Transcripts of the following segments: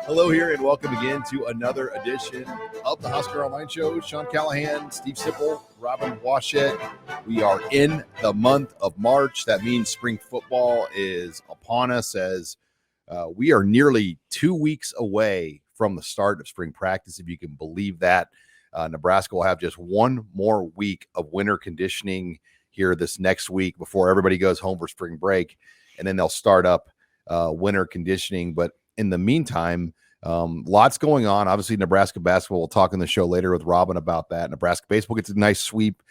Hello here and welcome again to another edition of the Husker Online Show. Sean Callahan, Steve Sipple, Robin Washett. We are in the month of March. That means spring football is upon us as we are nearly 2 weeks away from the start of spring practice, if you can believe that. Nebraska will have just one more week of winter conditioning here this next week before everybody goes home for spring break, and then they'll start up winter conditioning. But in the meantime, lots going on. Obviously, Nebraska basketball, we'll talk in the show later with Robin about that. Nebraska baseball gets a nice sweep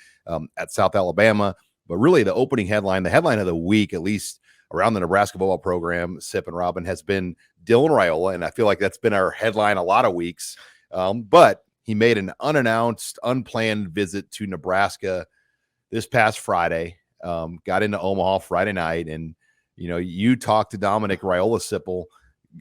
at South Alabama. But really, the opening headline, the headline of the week, at least around the Nebraska football program, Sip and Robin, has been Dylan Raiola. And I feel like that's been our headline a lot of weeks. But he made an unannounced, unplanned visit to Nebraska this past Friday, got into Omaha Friday night. And, you know, you talked to Dominic Raiola, Sipple,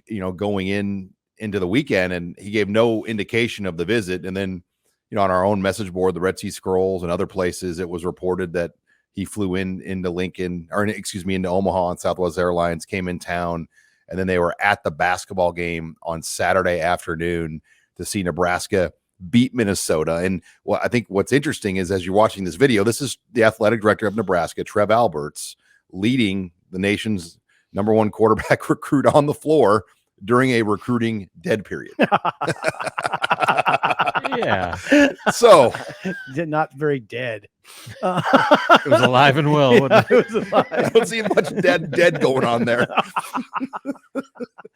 you know, going into the weekend, and he gave no indication of the visit. And then, you know, on our own message board, the Red Sea Scrolls and other places, it was reported that he flew into Omaha on Southwest Airlines, came in town, and then they were at the basketball game on Saturday afternoon to see Nebraska beat Minnesota. And what I think what's interesting is, as you're watching this video, this is the athletic director of Nebraska, Trev Alberts, leading the nation's number one quarterback recruit on the floor during a recruiting dead period. Yeah. So not very dead. It was alive and well. Yeah, it was alive. I don't see much dead going on there.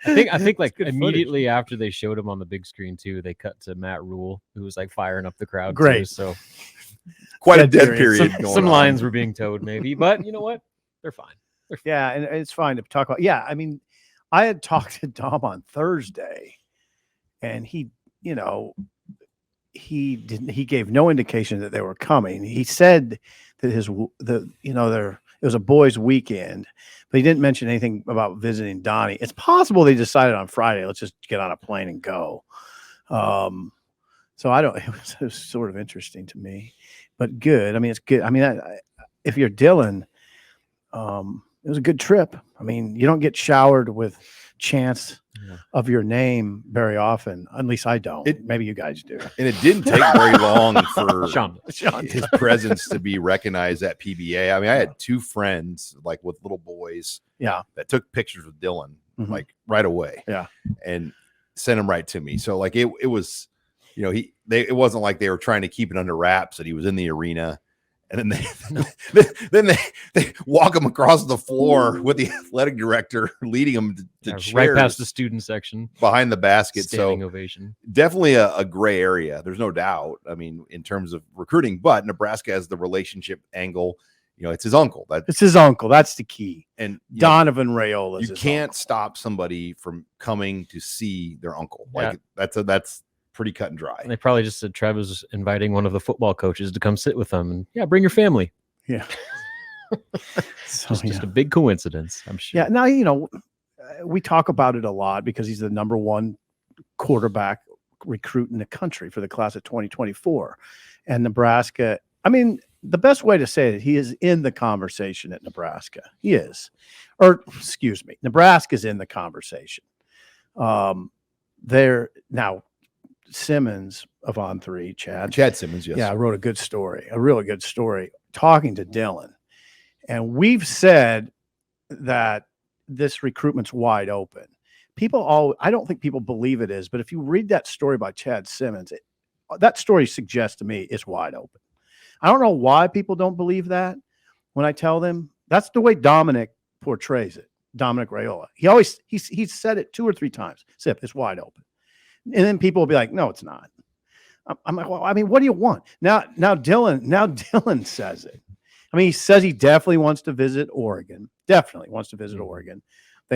I think like immediately after they showed him on the big screen too, they cut to Matt Rule, who was like firing up the crowd. Great. Too, so Quite a dead period. Some lines were being towed maybe, but you know what? They're fine. Yeah, and it's fine to talk about. Yeah, I mean, I had talked to Dom on Thursday, and he gave no indication that they were coming. He said that it was a boys' weekend, but he didn't mention anything about visiting Donnie. It's possible they decided on Friday, let's just get on a plane and go. So it was sort of interesting to me, but good. I mean, it's good. I mean, if you're Dylan, it was a good trip. I mean, you don't get showered with chants of your name very often. At least I don't. Maybe you guys do. And it didn't take very long for Sean. his presence to be recognized at PBA. I mean, I had two friends like with little boys, that took pictures with Dylan like right away, and sent them right to me. So like it was, you know, it wasn't like they were trying to keep it under wraps that he was in the arena. And then they walk him across the floor with the athletic director leading him to chairs right past the student section behind the basket. Standing so ovation. Definitely a gray area. There's no doubt. I mean, in terms of recruiting, but Nebraska has the relationship angle. You know, it's his uncle. It's his uncle. That's the key. And Donovan Raiola. You can't stop somebody from coming to see their uncle. Like that's pretty cut and dry. And they probably just said Trev was inviting one of the football coaches to come sit with them, and bring your family. Yeah. Just a big coincidence, I'm sure. Yeah. Now, you know, we talk about it a lot because he's the number one quarterback recruit in the country for the class of 2024. And Nebraska, I mean, the best way to say it, he is in the conversation at Nebraska. He is. Or, excuse me, Nebraska's in the conversation. There now, Simmons of On3, Chad Simmons, yes. Yeah, wrote a really good story talking to Dylan. And we've said that this recruitment's wide open. I don't think people believe it is, but if you read that story by Chad Simmons, that story suggests to me it's wide open. I don't know why people don't believe that when I tell them. That's the way Dominic portrays it, Dominic Raiola. He's said it 2 or 3 times. Sip, it's wide open. And then people will be like, no, it's not. I'm like, well, I mean, what do you want? Now Dylan says it. I mean, he says he definitely wants to visit Oregon. They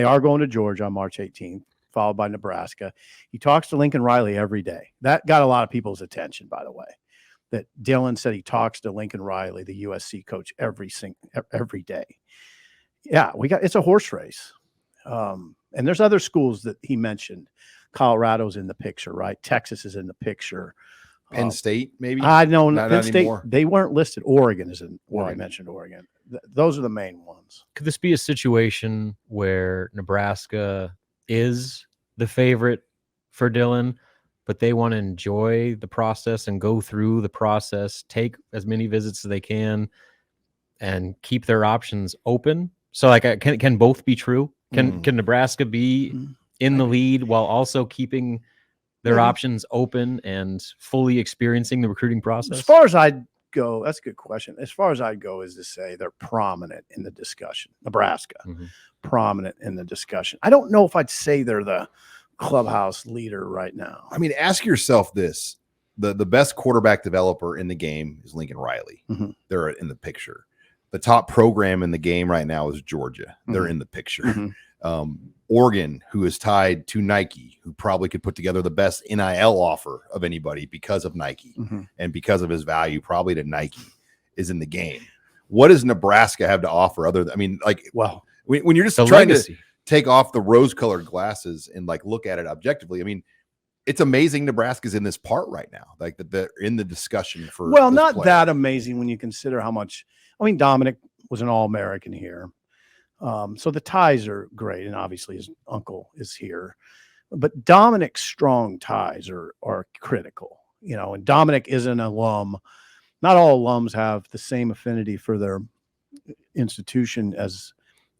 are going to Georgia on March 18th, followed by Nebraska. He talks to Lincoln Riley every day. That got a lot of people's attention, by the way, that Dylan said he talks to Lincoln Riley, the USC coach, every day. Yeah, it's a horse race. And there's other schools that he mentioned. Colorado's in the picture, right? Texas is in the picture. Penn State, maybe? I know Penn State. Anymore. They weren't listed. Oregon is in where I mentioned Oregon. Those are the main ones. Could this be a situation where Nebraska is the favorite for Dylan, but they want to enjoy the process and go through the process, take as many visits as they can, and keep their options open. So like, can both be true? Can Nebraska be in the lead while also keeping their options open and fully experiencing the recruiting process? As far as I'd go, that's a good question. As far as I'd go is to say they're prominent in the discussion. Nebraska, prominent in the discussion. I don't know if I'd say they're the clubhouse leader right now. I mean, ask yourself this. The best quarterback developer in the game is Lincoln Riley. They're in the picture. The top program in the game right now is Georgia. They're in the picture. Oregon, who is tied to Nike, who probably could put together the best NIL offer of anybody because of Nike and because of his value, probably to Nike, is in the game. What does Nebraska have to offer other than, I mean, like, well, when you're just trying to take off the rose-colored glasses and like look at it objectively, I mean, it's amazing Nebraska's in this part right now, like that they're in the discussion for. Well, not that amazing when you consider how much. I mean, Dominic was an All-American here. So the ties are great, and obviously his uncle is here. But Dominic's strong ties are critical, you know, and Dominic is an alum. Not all alums have the same affinity for their institution as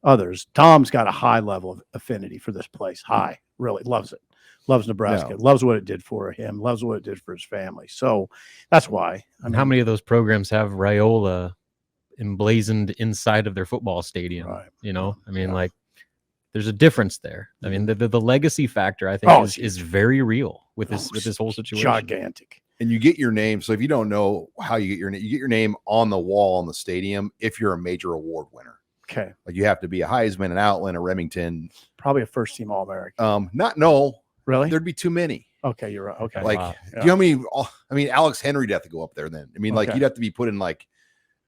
others. Tom's got a high level of affinity for this place. High, really loves it. Loves Nebraska, loves what it did for him, loves what it did for his family. So that's why. I mean, how many of those programs have Raiola emblazoned inside of their football stadium? Right. You know, I mean, like, there's a difference there. I mean, the legacy factor, I think, is very real with this whole situation. Gigantic. And you get your name. So if you don't know how you get your name, you get your name on the wall in the stadium if you're a major award winner. Okay. Like you have to be a Heisman, an Outland, a Remington. Probably a first-team All-American. Really? There'd be too many. Okay, you're right. Okay. Like, do you know how many? I mean, Alex Henry'd have to go up there then. I mean, like, you'd have to be putting like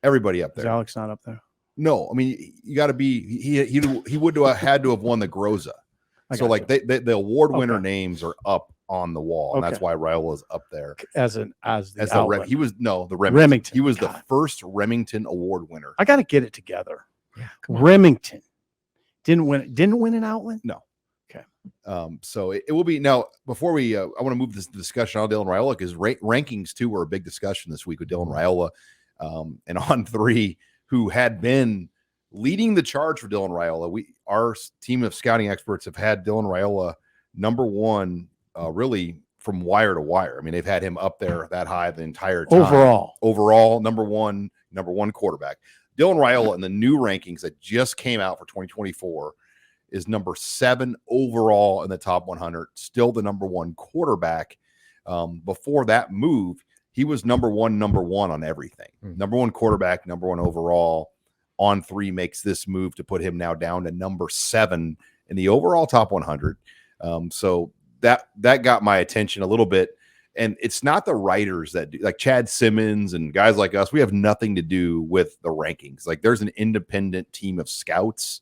everybody up there. Is Alex not up there? No, I mean, you got to be. He would have had to have won the Groza. So like the award winner names are up on the wall, and that's why Raiola is up there as the he was the Remington. He was the first Remington award winner. I got to get it together. Yeah, Remington didn't win an Outland. No. Okay. So it will be now. Before we, I want to move this discussion on Dylan Raiola because rankings too were a big discussion this week with Dylan Raiola, and on three, who had been leading the charge for Dylan Raiola. Our team of scouting experts have had Dylan Raiola number one, really from wire to wire. I mean, they've had him up there that high the entire time. Overall, number one quarterback. Dylan Raiola in the new rankings that just came out for 2024 is number 7 overall in the top 100, still the number one quarterback. Before that move, he was number one on everything. Number one quarterback, number one overall. On three makes this move to put him now down to number 7 in the overall top 100. So that got my attention a little bit. And it's not the writers that do, like Chad Simmons and guys like us. We have nothing to do with the rankings. Like there's an independent team of scouts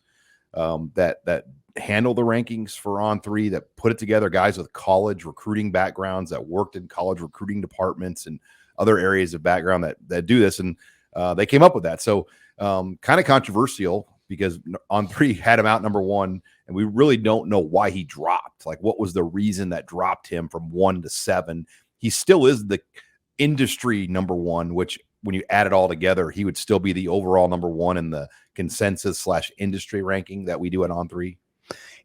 that handle the rankings for On Three, that put it together. Guys with college recruiting backgrounds that worked in college recruiting departments and other areas of background that do this, and they came up with that. So kind of controversial because On Three had him out number 1, and we really don't know why he dropped. Like, what was the reason that dropped him from 1 to 7? He still is the industry number 1, which when you add it all together, he would still be the overall number 1 in the consensus/industry ranking that we do at On Three.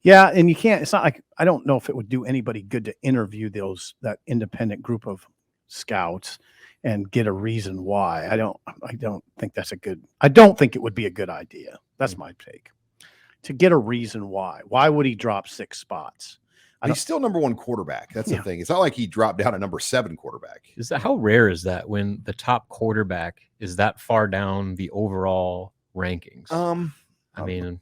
Yeah, and you can't. It's not like, I don't know if it would do anybody good to interview that independent group of scouts and get a reason why. I don't think that's I don't think it would be a good idea. That's my take. To get a reason why. Why would he drop 6 spots? He's still number 1 quarterback. That's the thing. It's not like he dropped down to number 7 quarterback. How rare is that when the top quarterback is that far down the overall rankings? I mean,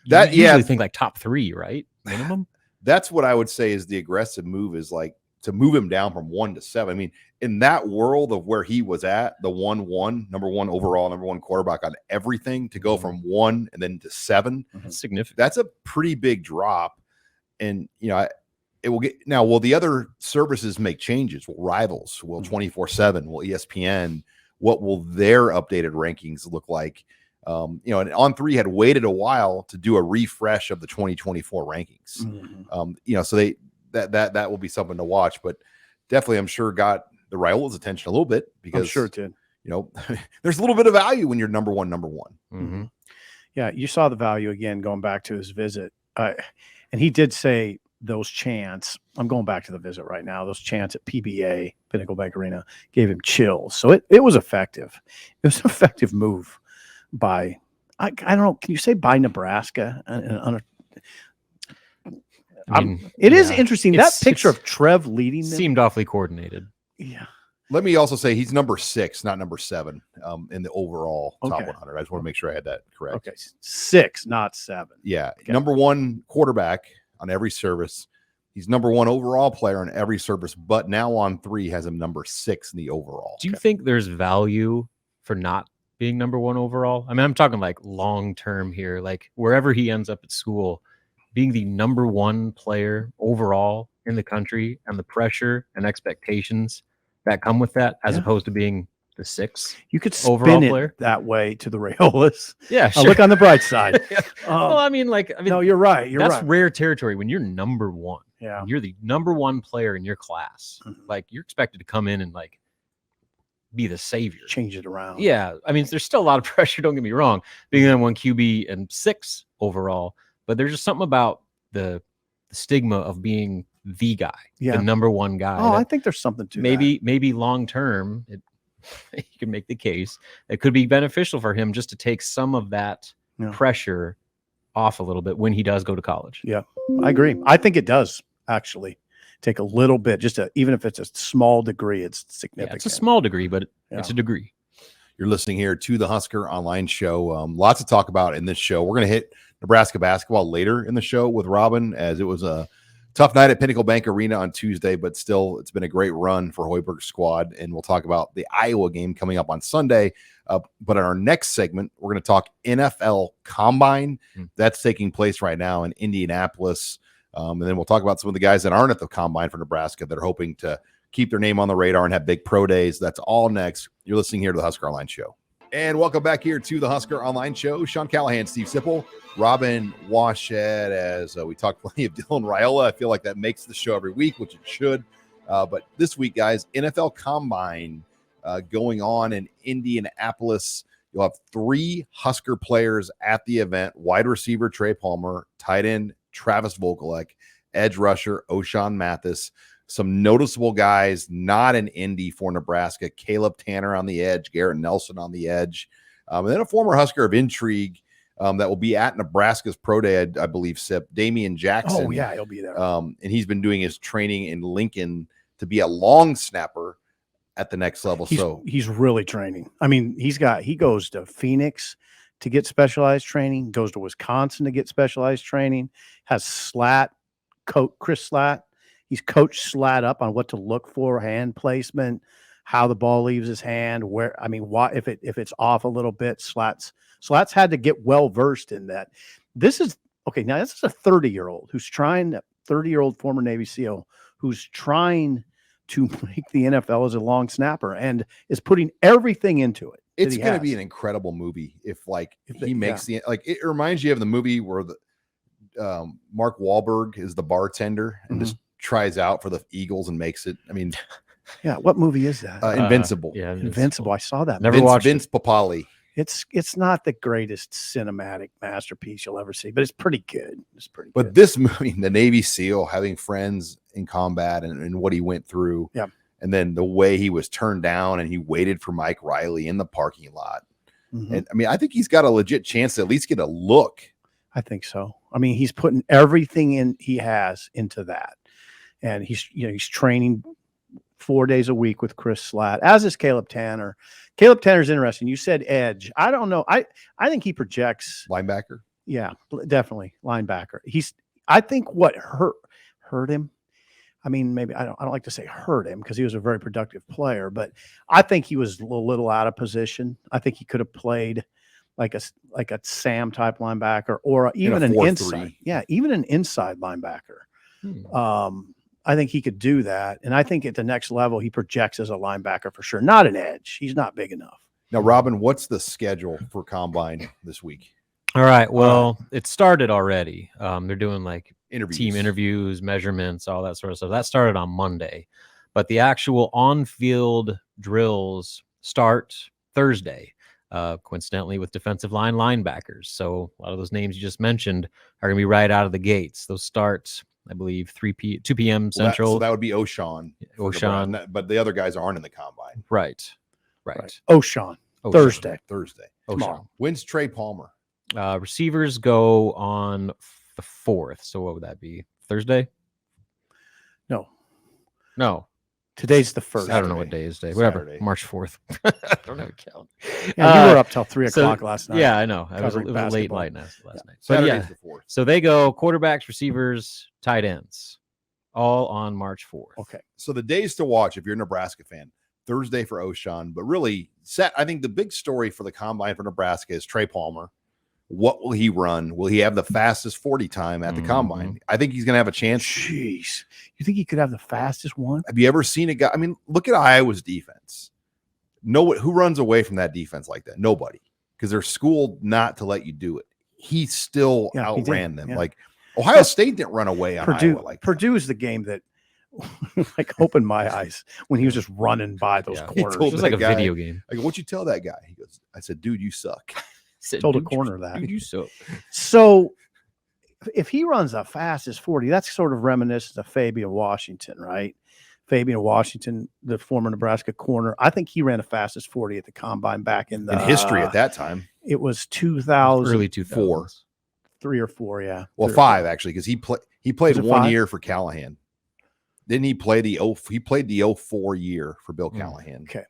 that you usually think like top 3, right? Minimum. That's what I would say is the aggressive move, is like to move him down from 1 to 7. I mean, in that world of where he was at, the 1-1, number 1 overall, number 1 quarterback on everything, to go from 1 and then to 7, that's significant. That's a pretty big drop. And, you know, it will get now. Will the other services make changes? Will Rivals? Will 24/7? Will ESPN? What will their updated rankings look like? You know, and On Three had waited a while to do a refresh of the 2024 rankings. You know, so that will be something to watch. But definitely, I'm sure got the Raiola's attention a little bit because I'm sure it did. There's a little bit of value when you're number one. Mm-hmm. Yeah, you saw the value again going back to his visit. And he did say those chants, I'm going back to the visit right now, those chants at PBA, Pinnacle Bank Arena, gave him chills. So it was effective. It was an effective move by, I don't know, can you say by Nebraska? It is interesting. That picture of Trev leading them seemed awfully coordinated. Yeah. Let me also say he's number 6, not number 7 in the overall top 100. I just want to make sure I had that correct. Okay. 6, not 7. Yeah. Okay. Number 1 quarterback on every service. He's number 1 overall player on every service, but now on 3 has him number 6 in the overall. Do you think there's value for not being number 1 overall? I mean, I'm talking like long-term here, like wherever he ends up at school, being the number 1 player overall in the country and the pressure and expectations that come with that, as opposed to being the 6th. You could overall spin it player that way to the Raiolas. Yeah, sure. Look on the bright side. Well, I mean, no, you're right. That's rare territory when you're number 1. Yeah, you're the number 1 player in your class. Mm-hmm. Like you're expected to come in and like be the savior, change it around. Yeah, I mean, there's still a lot of pressure. Don't get me wrong, being number 1 QB and 6 overall, but there's just something about the stigma of being the guy, the number 1 guy. Oh, I think there's something to that. Maybe long term, you can make the case it could be beneficial for him just to take some of that pressure off a little bit when he does go to college. Yeah, I agree. I think it does actually take a little bit, even if it's a small degree, it's significant. Yeah, it's a small degree, but it's a degree. You're listening here to the Husker Online Show. Lots to talk about in this show. We're going to hit Nebraska basketball later in the show with Robin, as it was a tough night at Pinnacle Bank Arena on Tuesday, but still, it's been a great run for Hoiberg's squad. And we'll talk about the Iowa game coming up on Sunday. But in our next segment, we're going to talk NFL Combine. That's taking place right now in Indianapolis. And then we'll talk about some of the guys that aren't at the Combine for Nebraska that are hoping to keep their name on the radar and have big pro days. That's all next. You're listening here to the Husker Online Show. And welcome back here to the Husker Online Show. Sean Callahan, Steve Sipple, Robin Washett, as we talked plenty of Dylan Raiola. I feel like that makes the show every week, which it should. But this week, guys, NFL Combine going on in Indianapolis. You'll have 3 Husker players at the event: wide receiver Trey Palmer, tight end Travis Vokalek, edge rusher O'Shawn Mathis. Some noticeable guys not in Indy for Nebraska: Caleb Tanner on the edge, Garrett Nelson on the edge, and then a former Husker of intrigue that will be at Nebraska's Pro Day, I believe, Sip, Damian Jackson. Oh, yeah, he'll be there. And he's been doing his training in Lincoln to be a long snapper at the next level. He's really training. I mean, he goes to Phoenix to get specialized training, goes to Wisconsin to get specialized training, has Chris Slatt. He's coached Slatt up on what to look for, hand placement, how the ball leaves his hand, if it's off a little bit. Slatt's had to get well versed in that. This is a 30-year-old who's trying, 30-year-old former Navy SEAL who's trying to make the NFL as a long snapper and is putting everything into it. It's going to be an incredible movie if he makes it reminds you of the movie where Mark Wahlberg is the bartender and just tries out for the Eagles and makes it. I mean, yeah. What movie is that? Invincible. Yeah, Invincible. I saw that. Never watched Vince Papali. It's not the greatest cinematic masterpiece you'll ever see, but it's pretty good. But this movie, the Navy SEAL having friends in combat and what he went through, and then the way he was turned down and he waited for Mike Riley in the parking lot. And I mean, I think he's got a legit chance to at least get a look. I think so. I mean, he's putting everything he has into that. And he's training 4 days a week with Chris Slatt, as is Caleb Tanner. Caleb Tanner's interesting. You said edge. I don't know. I think he projects linebacker. Yeah, definitely linebacker. I think what hurt him. I mean, maybe I don't like to say hurt him because he was a very productive player, but I think he was a little out of position. I think he could have played like a Sam type linebacker or even an inside. Yeah, even an inside linebacker. I think he could do that. And I think at the next level, he projects as a linebacker for sure. Not an edge. He's not big enough. Now, Robin, what's the schedule for Combine this week? All right. Well, it started already. They're doing like Interviews. team interviews, measurements, all that sort of stuff. That started on Monday, but the actual on-field drills start Thursday, coincidentally with defensive line linebackers. So a lot of those names you just mentioned are going to be right out of the gates. Those start, I believe, 2 p.m. Central. So that would be O'Shawn. But the other guys aren't in the combine. Right. O'Shawn. Thursday. O'Shawn. When's Trey Palmer? Receivers go on the 4th. So what would that be? Thursday? No. Today's the 1st. I don't know what day is today. Whatever. Saturday. March 4th. I don't have a calendar. Yeah, you were up till 3 o'clock last night. Yeah, I know. I was a covering late basketball. night last night. But Saturday's the 4th. so they go quarterbacks, receivers, tight ends, all on March 4th. Okay. So the days to watch if you're a Nebraska fan, Thursday for O'Shawn, but really I think the big story for the combine for Nebraska is Trey Palmer. What will he run? Will he have the fastest 40 time at the combine? I think he's going to have a chance. Jeez. You think he could have the fastest one? Have you ever seen a guy? I mean, look at Iowa's defense. Who runs away from that defense like that? Nobody, because they're schooled not to let you do it. He still outran them. Yeah. Like Ohio State didn't run away on Iowa like that. Purdue is the game that like opened my eyes when he was just running by those corners. It was like a video game. I go, what'd you tell that guy? He goes, I said, dude, you suck. Told a corner that. Dude, you suck. So if he runs the fastest 40, that's sort of reminiscent of Fabian Washington, right? Fabian Washington, the former Nebraska corner. I think he ran the fastest 40 at the combine back in history at that time. It was 2000, Early 2004. 3 or 4, yeah. Well, 5 actually, because he played Was it 1 5? year for Callahan. Didn't he play he played the 04 year for Bill Callahan. Okay.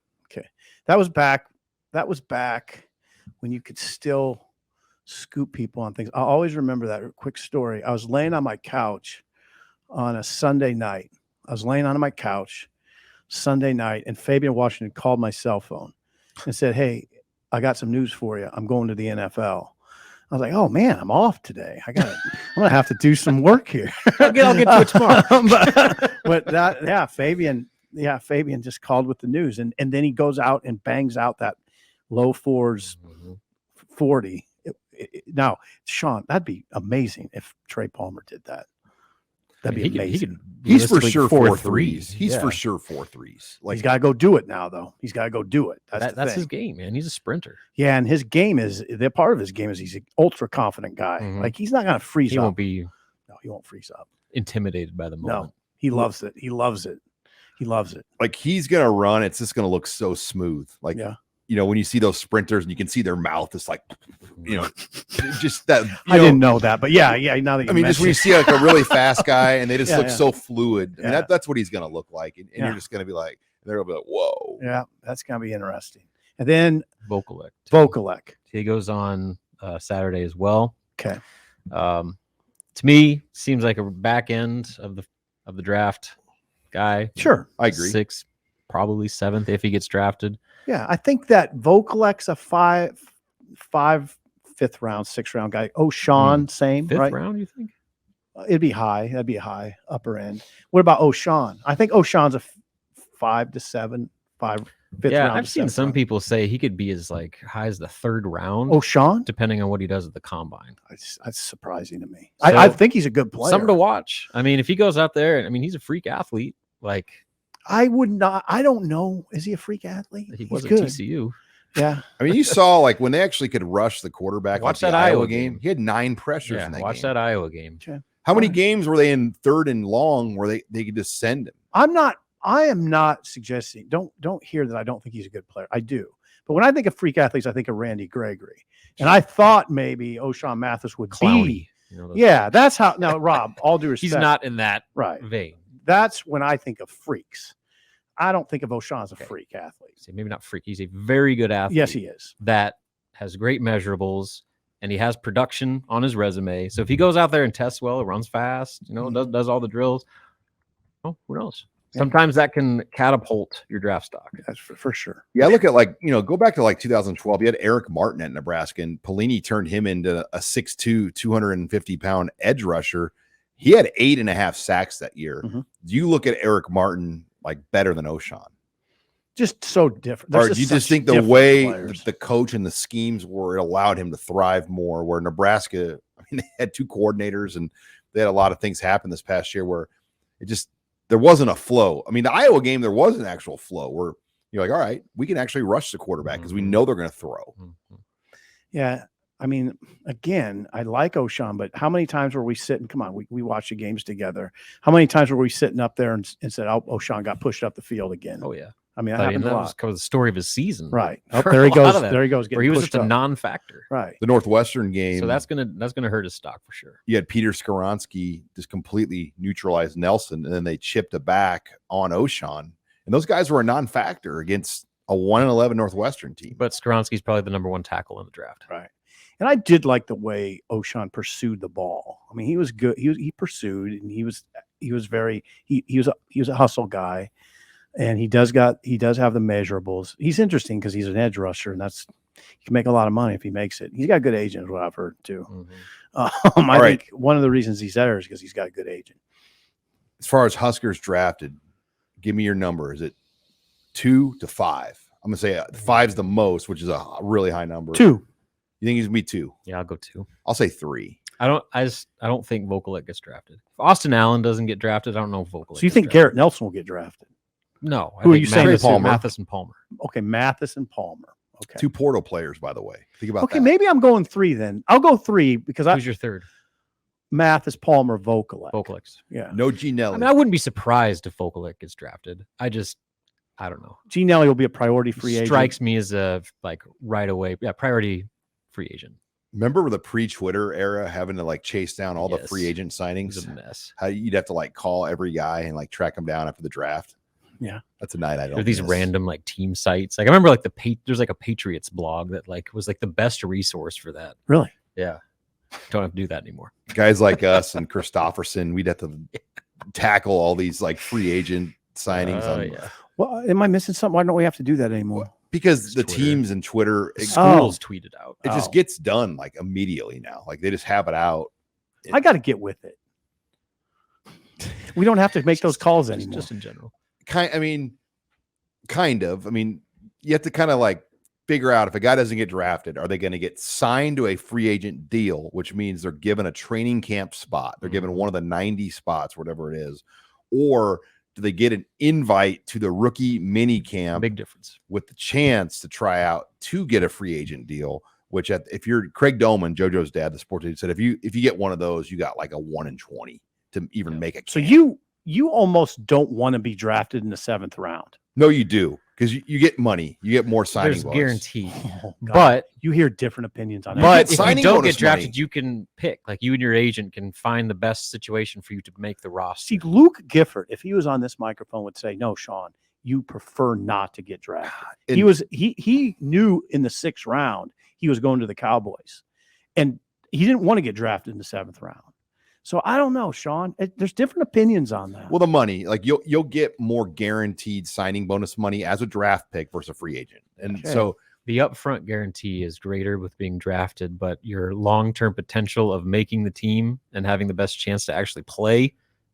That was back when you could still scoop people on things. I always remember that quick story. I was laying on my couch on a Sunday night. And Fabian Washington called my cell phone and said, "Hey, I got some news for you. I'm going to the NFL." I was like, "Oh man, I'm off today. I'm gonna have to do some work here." I'll get to it tomorrow. Fabian just called with the news, and then he goes out and bangs out that low 4s 40. Now, Sean, that'd be amazing if Trey Palmer did that. That'd be amazing. He's for sure 4 threes. threes. He's for sure 4 threes. Like, he's got to go do it now, though. He's got to go do it. That's his game, man. He's a sprinter. Yeah, and his game is the part of his game is he's an ultra confident guy. Like, he's not going to freeze up. He won't freeze up. Intimidated by the moment. No, he loves it. He loves it. Like, he's gonna run. It's just gonna look so smooth. Like, when you see those sprinters and you can see their mouth, it's like, just that. I didn't know that, but yeah. Now that just when you see like a really fast guy and they just look so fluid, I mean, that's what he's gonna look like, and you're just gonna be like, they're gonna be like, whoa, yeah, that's gonna be interesting. And then Vokalek. He goes on Saturday as well. Okay. To me, seems like a back end of the draft guy. Sure, I agree. 6th, probably 7th if he gets drafted. Yeah, I think that Vokalek's a 5th round, 6th round guy. O'Shawn, same, 5th right? round, you think? It'd be high. That'd be a high upper end. What about O'Shawn? I think O'Shawn's a 5 to 7, 5. Yeah, I've seen some people say he could be as like high as the 3rd round. O'Shawn, depending on what he does at the combine. That's surprising to me. So, I think he's a good player. Something to watch. I mean, if he goes out there, he's a freak athlete. Like, I would not. I don't know. Is he a freak athlete? He was at good. TCU. Yeah. I mean, you saw like when they actually could rush the quarterback. Watch like that the Iowa game. He had 9 pressures Yeah, in that watch game. that Iowa game. Okay. How many games were they in 3rd and long where they could just send him? I am not suggesting. Don't hear that I don't think he's a good player. I do. But when I think of freak athletes, I think of Randy Gregory. And I thought maybe O'Shawn Mathis would Clowny. be. Yeah, that's how. Now, Rob, all due respect. He's not in that right vein. That's when I think of freaks. I don't think of O'Shawn as a freak athlete. So maybe not freak. He's a very good athlete. Yes, he is. That has great measurables, and he has production on his resume. So if he goes out there and tests well, runs fast, does all the drills, who knows? Yeah. Sometimes that can catapult your draft stock. That's for sure. Yeah, I look at go back to 2012. You had Eric Martin at Nebraska, and Pelini turned him into a 6'2", 250-pound edge rusher. He had 8.5 sacks that year. Do you look at Eric Martin like better than O'Shawn? just so different. Or There's do you just such think the different way players. the coach and the schemes were, it allowed him to thrive more? Where Nebraska, I mean, they had 2 coordinators and they had a lot of things happen this past year where there wasn't a flow. I mean, the Iowa game, there was an actual flow where you're like, all right, we can actually rush the quarterback because we know they're going to throw. Yeah. I mean, again, I like O'Shawn, but how many times were we sitting? Come on, we watched the games together. How many times were we sitting up there and said, "Oh, O'Shawn got pushed up the field again"? Oh yeah. I mean, that happened a that lot. was kind of the story of his season. Right. Oh, For there he a lot goes. of that, There he goes. where he was pushed just a up. non-factor. Right. The Northwestern game. So that's going to hurt his stock for sure. You had Peter Skoronsky just completely neutralize Nelson, and then they chipped it back on O'Shawn. And those guys were a non-factor against a 1-11 Northwestern team. But Skoronsky's probably the number 1 tackle in the draft. Right. And I did like the way O'Shawn pursued the ball. I mean, he was good. He pursued, and he was very he was a hustle guy, and he does have the measurables. He's interesting because he's an edge rusher, and he can make a lot of money if he makes it. He's got a good agent, is what I've heard too. I think one of the reasons he's there is because he's got a good agent. As far as Huskers drafted, give me your number. Is it 2 to 5? I'm gonna say 5's the most, which is a really high number. 2. You think he's gonna be 2? Yeah, I'll go 2. I'll say 3. I don't think Vokalek gets drafted. If Austin Allen doesn't get drafted, I don't know if Vokalek. So you think Garrett Nelson will get drafted? No. Who are you saying? Mathis and Palmer. Okay, Mathis and Palmer. Okay. 2 portal players, by the way. Think about that. Okay, maybe I'm going 3 then. I'll go 3 because Who's your third? Mathis, Palmer, Vokalek. Vokalek. Yeah. No G. Nelly. I mean, I wouldn't be surprised if Vokalek gets drafted. I don't know. G. Nelly will be a priority free agent. Strikes me as a right away. Yeah, priority free agent. Remember the pre-Twitter era having to chase down all the Yes. free agent signings? It's a mess. How you'd have to call every guy and track them down after the draft. Yeah. That's a night I don't There's these miss. random team sites. I remember there's a Patriots blog that was the best resource for that. Really? Yeah. Don't have to do that anymore. Guys like us and Christopherson, we'd have to tackle all these free agent signings. Yeah. Well, am I missing something? Why don't we have to do that anymore? Because It's the Twitter. teams and Twitter, Schools tweeted out. it just gets done immediately now. They just have it out. I got to get with it. We don't have to make those calls anymore. Just in general. Kind of. I mean, you have to kind of figure out if a guy doesn't get drafted, are they going to get signed to a free agent deal, which means they're given a training camp spot. They're given one of the 90 spots, whatever it is, or do they get an invite to the rookie mini camp? Big difference. With the chance to try out to get a free agent deal, which if you're Craig Doman, JoJo's dad, the sports agent, said if you get one of those, you got a 1 in 20 to even make a camp. So you almost don't want to be drafted in the 7th round. No, you do, because you get money, you get more signing There's bonus. guarantee. Oh, God. But you hear different opinions on that. But if you signing don't bonus get drafted, money. you can pick. You and your agent can find the best situation for you to make the roster. See, Luke Gifford, if he was on this microphone, would say, "No, Sean, you prefer not to get drafted." He knew in the 6th round he was going to the Cowboys, and he didn't want to get drafted in the 7th round. So I don't know, Sean. There's different opinions on that. Well, the money, you'll get more guaranteed signing bonus money as a draft pick versus a free agent, and so the upfront guarantee is greater with being drafted, but your long-term potential of making the team and having the best chance to actually play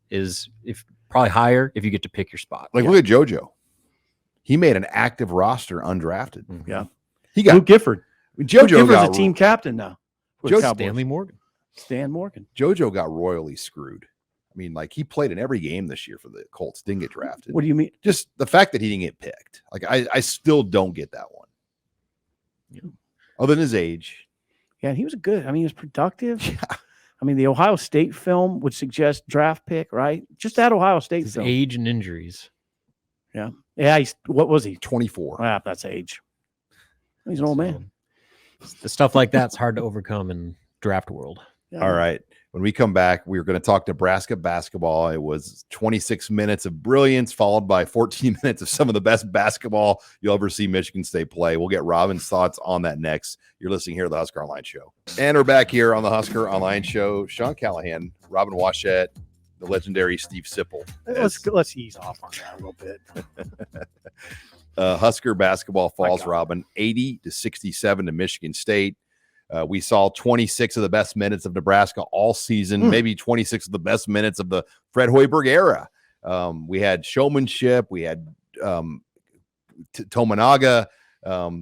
is probably higher if you get to pick your spot. look at JoJo. He made an active roster undrafted. Yeah, He got Luke Gifford. JoJo Luke Gifford's got a team captain now. for the Joe Cowboys. Stanley Morgan. Stan Morgan. JoJo got royally screwed. I mean, he played in every game this year for the Colts, didn't get drafted. What do you mean? Just the fact that he didn't get picked. I still don't get that one. Yeah. Other than his age. Yeah, he was good. I mean, he was productive. Yeah. I mean, the Ohio State film would suggest draft pick, right? Just that Ohio State His film. age and injuries. Yeah. What was he? 24. Ah, that's age. He's an old man. The stuff like that's hard to overcome in draft world. Yeah. All right. When we come back, we're going to talk Nebraska basketball. It was 26 minutes of brilliance, followed by 14 minutes of some of the best basketball you'll ever see Michigan State play. We'll get Robin's thoughts on that next. You're listening here to the Husker Online Show. And we're back here on the Husker Online Show. Sean Callahan, Robin Washett, the legendary Steve Sipple. Let's ease off on that a little bit. Husker basketball falls, God. Robin, 80-67 to Michigan State. We saw 26 of the best minutes of Nebraska all season, maybe 26 of the best minutes of the Fred Hoiberg era. We had showmanship. We had Tominaga,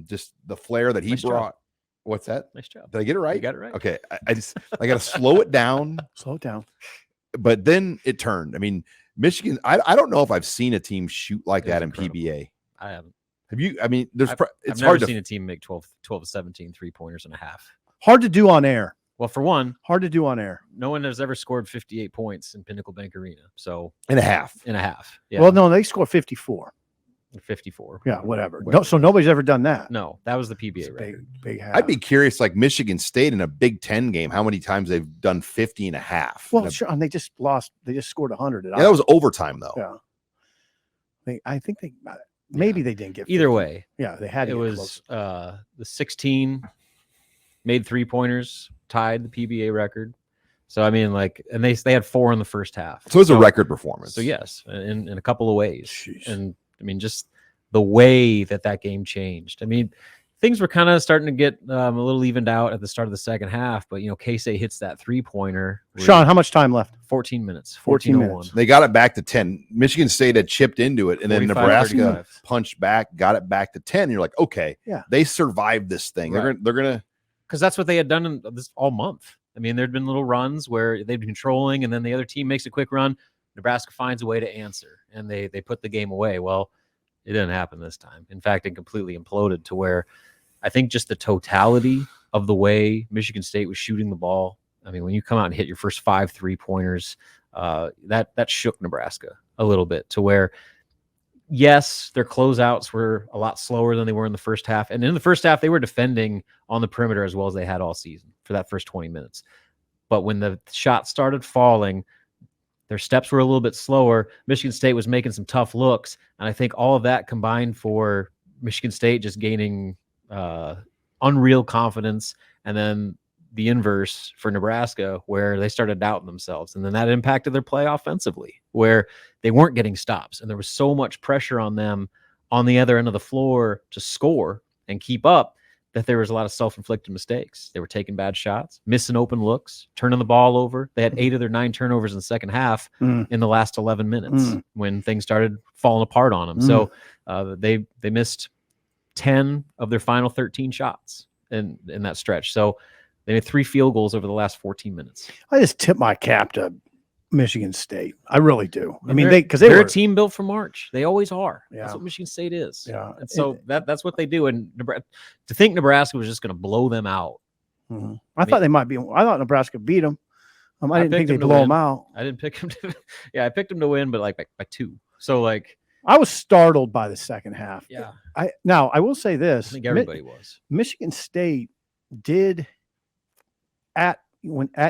just the flair that he Nice brought. job. What's that? Nice job. Did I get it right? You got it right. Okay. I got to slow it down. Slow it down. But then it turned. I mean, Michigan, I don't know if I've seen a team shoot like It was that incredible. in PBA. I haven't. Have you? I mean, it's I've never hard to seen a team make 12 to 17 3-pointers and a half. Hard to do on air. Well, for one, Hard to do on air. no one has ever scored 58 points in Pinnacle Bank Arena. So in a half. in a half. Yeah. Well, no, they scored 54. 54. Yeah, whatever. No, so nobody's ever done that. No, that was the It's PBA a record. big half. I'd be curious, like Michigan State in a Big Ten game, how many times they've done 50 and a half. Well, sure, and they just lost. They just scored 100. Yeah, that was overtime though. Yeah. I think they maybe they didn't get 50. Either way, Yeah, they had. To it get was close. the 16 made 3-pointers, tied the PBA record. So I mean, like, and they had 4 in the first half. So it's a record performance. So yes, in a couple of ways. Jeez. And I mean, just the way that game changed. I mean, things were kind of starting to get a little evened out at the start of the second half, but Casey hits that 3-pointer. Sean, how much time left? 14 minutes. 14 14:01. minutes. They got it back to 10. Michigan State had chipped into it, and then 45, Nebraska 35. punched back, got it back to 10. And you're like, okay, Yeah. they survived this thing. Right. They're gonna. Because that's what they had done in this all month. I mean, there'd been little runs where they'd been controlling, and then the other team makes a quick run. Nebraska finds a way to answer, and they put the game away. Well, it didn't happen this time. In fact, it completely imploded to where I think just the totality of the way Michigan State was shooting the ball. I mean, when you come out and hit your first 5 3-pointers, that shook Nebraska a little bit to where, yes, their closeouts were a lot slower than they were in the first half. And in the first half, they were defending on the perimeter as well as they had all season for that first 20 minutes. But when the shots started falling, their steps were a little bit slower. Michigan State was making some tough looks. And I think all of that combined for Michigan State just gaining unreal confidence. And then the inverse for Nebraska, where they started doubting themselves. And then that impacted their play offensively, where they weren't getting stops. And there was so much pressure on them on the other end of the floor to score and keep up that there was a lot of self-inflicted mistakes. They were taking bad shots, missing open looks, turning the ball over. They had 8 of their 9 turnovers in the second half in the last 11 minutes when things started falling apart on them. So they missed 10 of their final 13 shots in that stretch. So they made 3 field goals over the last 14 minutes. I just tip my cap to Michigan State. I really do. I mean, they're they're a team built for March. They always are. Yeah. That's what Michigan State is. Yeah. And so that's what they do. And to think Nebraska was just going to blow them out. I thought they might be. I thought Nebraska beat them. I didn't think they'd blow them out. I didn't pick them to. Yeah, I picked them to win, but like by 2. So like I was startled by the second half. Yeah. Now I will say this. I think everybody was. Michigan State did at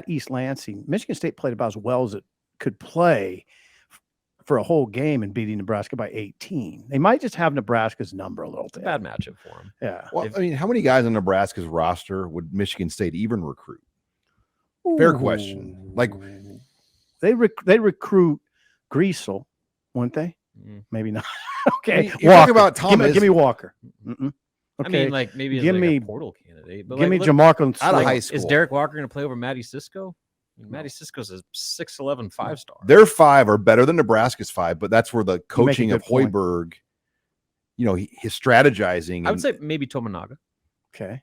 East Lansing. Michigan State played about as well as it could play for a whole game and beating Nebraska by 18. They might just have Nebraska's number a little bit. Bad matchup for them. Yeah. Well, I mean, how many guys on Nebraska's roster would Michigan State even recruit? Fair question. Like they recruit Greasel, wouldn't they? Maybe not. Okay. I mean, you're talking about Tom give me Walker. Okay. I Okay. mean, like maybe Give like me- a portal candidate. But Give me like, Jamarco out of high Slade. school. is Derek Walker going to play over Matty Cisco? I mean, Matty Cisco's a 6'11" 5-star. their 5 are better than Nebraska's 5, but that's where the coaching good of point. Hoiberg, his strategizing. I would say maybe Tominaga. Okay.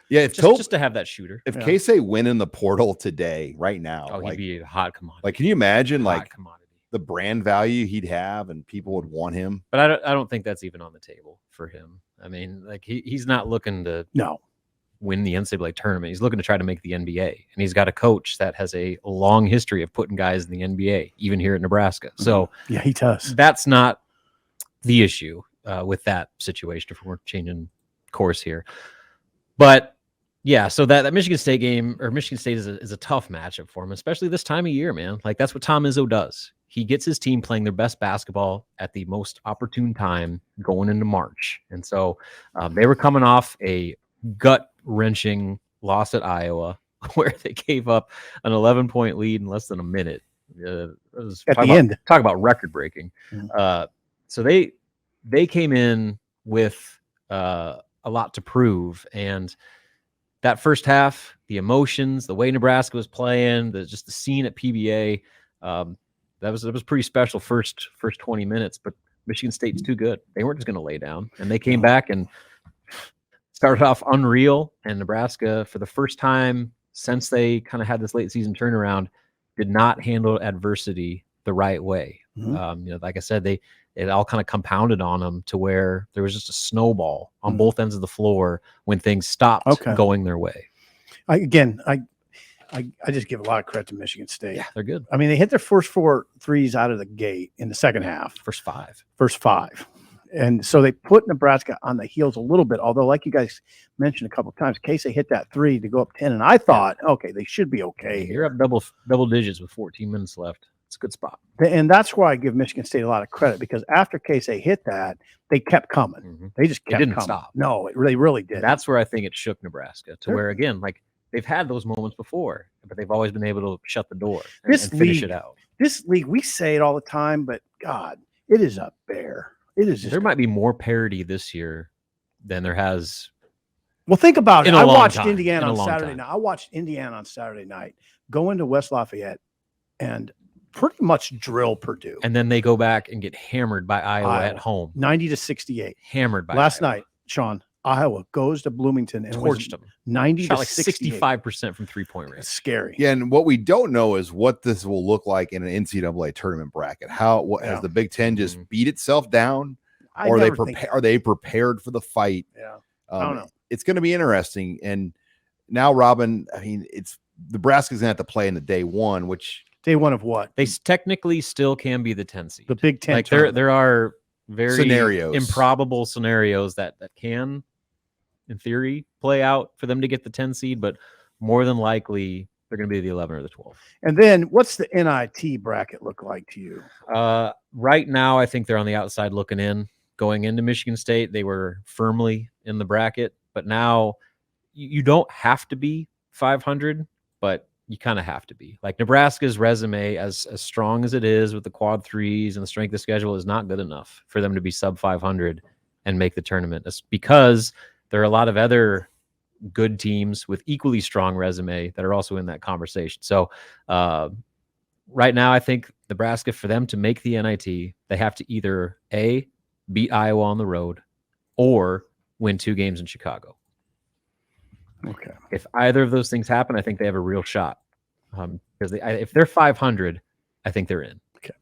yeah, if Just to have that shooter. if Yeah. Casey win in the portal today, right now, Oh, he'd like, be a hot commodity. can you imagine Hot like commodity. the brand value he'd have and people would want him? But I don't think that's even on the table for him. I mean, like he's not looking to No. win the NCAA tournament. He's looking to try to make the NBA. And he's got a coach that has a long history of putting guys in the NBA, even here at Nebraska. So Yeah, he does. that's not the issue with that situation if we're changing course here. But yeah, so that Michigan State game, or Michigan State is a tough matchup for him, especially this time of year, man. Like that's what Tom Izzo does. He gets his team playing their best basketball at the most opportune time going into March. And so they were coming off a gut-wrenching loss at Iowa where they gave up an 11-point lead in less than a minute. It was At talk the about- end. Talk about record-breaking. So they came in with a lot to prove. And that first half, the emotions, the way Nebraska was playing, just the scene at PBA, that was pretty special first 20 minutes. But Michigan State's too good. They weren't just going to lay down. And they came back and started off unreal. And Nebraska, for the first time since they kind of had this late season turnaround, did not handle adversity the right way. Like I said, it all kind of compounded on them to where there was just a snowball on both ends of the floor when things stopped going their way. I just give a lot of credit to Michigan State. Yeah, they're good. I mean, they hit their first 4 threes out of the gate in the second half. First five. And so they put Nebraska on the heels a little bit, although like you guys mentioned a couple of times, Casey hit that 3 to go up 10, and I thought, okay, they should be okay. You're up double digits with 14 minutes left. It's a good spot. And that's why I give Michigan State a lot of credit, because after Casey hit that, they kept coming. They just kept didn't coming. stop. No, they really did. That's where I think it shook Nebraska to where, again, like they've had those moments before, but they've always been able to shut the door and finish it out. This league, we say it all the time, but God, it is a bear. It is. There might be more parity this year than there has. Well, think about it. I watched Indiana on Saturday night. I watched Indiana on Saturday night go into West Lafayette and pretty much drill Purdue. And then they go back and get hammered by Iowa at home. 90-68. Hammered by last Iowa. night, Sean. Iowa goes to Bloomington and torched them. 90-68%, from 3-point range. It's scary. Yeah, and what we don't know is what this will look like in an NCAA tournament bracket. Has the Big Ten just beat itself down, or are they prepared for the fight? Yeah, I don't know. It's going to be interesting. And now, Robin, I mean, it's Nebraska's going to have to play in the day one, which day one of what? They technically still can be the 10 seed. The Big Ten. Like there are very scenarios, improbable scenarios that can, in theory, play out for them to get the 10 seed, but more than likely they're going to be the 11 or the 12. And then what's the NIT bracket look like to you? Right now, I think they're on the outside looking in. Going into Michigan State, they were firmly in the bracket, but now you don't have to be 500, but you kind of have to be. Like Nebraska's resume, as strong as it is with the quad threes and the strength of schedule, is not good enough for them to be sub 500 and make the tournament. It's because there are a lot of other good teams with equally strong resume that are also in that conversation. So right now, I think Nebraska, for them to make the NIT, they have to either A, beat Iowa on the road, or win 2 games in Chicago. Okay. If either of those things happen, I think they have a real shot. Because if they're 500, I think they're in. Okay.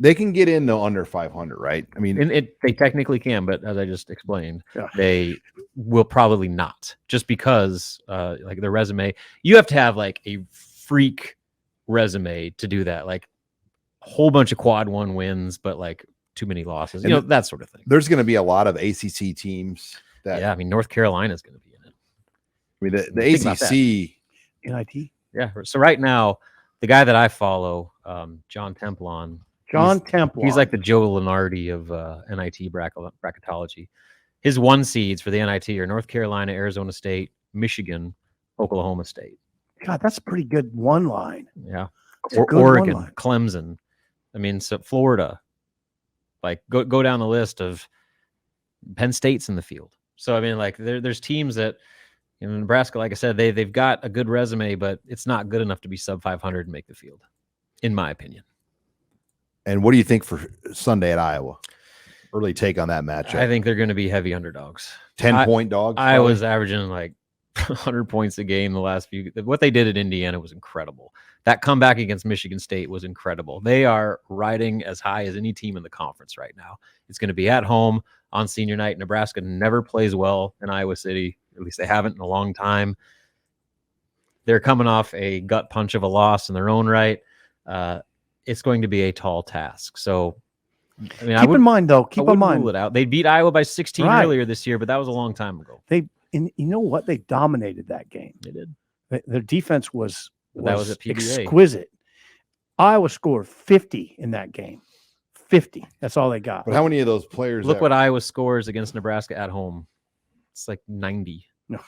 They can get in though under 500, right? I mean, they technically can, but as I just explained, they will probably not, just because like their resume. You have to have like a freak resume to do that, like a whole bunch of quad 1 wins, but like too many losses, that sort of thing. There's going to be a lot of ACC teams that. Yeah, I mean, North Carolina is going to be in it. I mean, the ACC. NIT. Yeah. So right now, the guy that I follow, John Templon. He's like the Joe Lenardi of NIT bracketology. His 1 seeds for the NIT are North Carolina, Arizona State, Michigan, Oklahoma State. God, that's a pretty good one line. Yeah. Oregon, Clemson. I mean, so Florida. Like go down the list of Penn State's in the field. So I mean, like there's teams that Nebraska, like I said, they've got a good resume, but it's not good enough to be sub 500 and make the field, in my opinion. And what do you think for Sunday at Iowa? Early take on that matchup. I think they're going to be heavy underdogs. 10-point dogs. Iowa's averaging like 100 points a game the last few. What they did at Indiana was incredible. That comeback against Michigan State was incredible. They are riding as high as any team in the conference right now. It's going to be at home on senior night. Nebraska never plays well in Iowa City. At least they haven't in a long time. They're coming off a gut punch of a loss in their own right. It's going to be a tall task. So, I mean, keep in mind, rule it out. They beat Iowa by 16 earlier this year, but that was a long time ago. You know what? They dominated that game. They did. Their defense was at PBA. Exquisite. Iowa scored 50 in that game. 50. That's all they got. But how many of those players? Look what Iowa scores against Nebraska at home. It's like 90. No.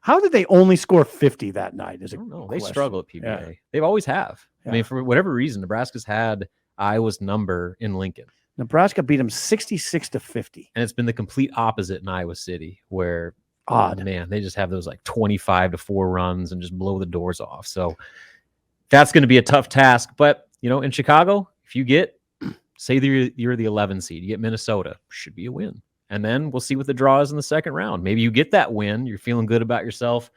How did they only score 50 that night? I don't know. They struggle at PBA. Yeah. They've always have. Yeah. I mean, for whatever reason, Nebraska's had Iowa's number in Lincoln. Nebraska beat them 66-50. And it's been the complete opposite in Iowa City, where man, they just have those like 25-4 runs and just blow the doors off. So that's going to be a tough task. But, in Chicago, if you get Say you're the 11 seed, you get Minnesota, should be a win. And then we'll see what the draw is in the second round. Maybe you get that win. You're feeling good about yourself.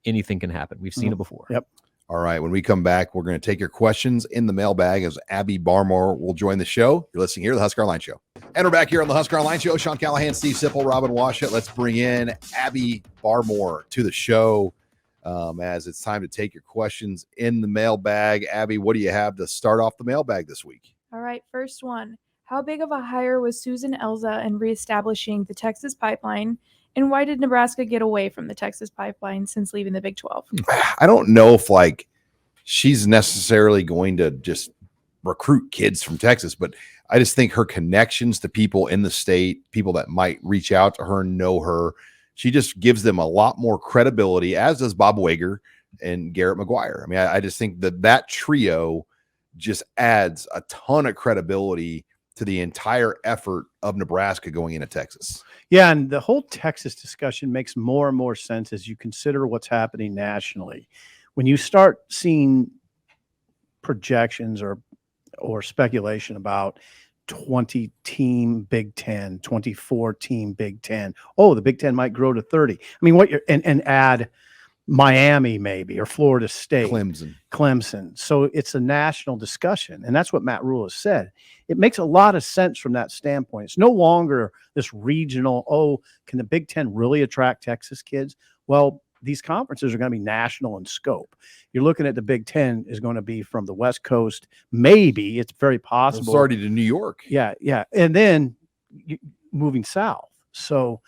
Anything can happen. We've seen it before. Yep. All right. When we come back, we're going to take your questions in the mailbag as Abby Barmore will join the show. You're listening here to the Husker Online Show. And we're back here on the Husker Online Show. Sean Callahan, Steve Sipple, Robin Washut. Let's bring in Abby Barmore to the show as it's time to take your questions in the mailbag. Abby, what do you have to start off the mailbag this week? All right, first one. How big of a hire was Susan Elza in reestablishing the Texas pipeline? And why did Nebraska get away from the Texas pipeline since leaving the Big 12? I don't know if she's necessarily going to just recruit kids from Texas, but I just think her connections to people in the state, people that might reach out to her, know her, she just gives them a lot more credibility, as does Bob Wager and Garrett McGuire. I mean, I just think that trio just adds a ton of credibility to the entire effort of Nebraska going into Texas. Yeah, and the whole Texas discussion makes more and more sense as you consider what's happening nationally. When you start seeing projections or speculation about 20-team Big Ten, 24-team Big Ten. Oh, the Big Ten might grow to 30. I mean, and add Miami maybe, or Florida State, Clemson. So it's a national discussion, and that's what Matt Rule has said. It makes a lot of sense from that standpoint. It's no longer this regional, can the Big Ten really attract Texas kids? Well, these conferences are going to be national in scope. You're looking at the Big Ten is going to be from the West Coast. Maybe it's very possible. It's already to New York. Yeah. And then moving south. So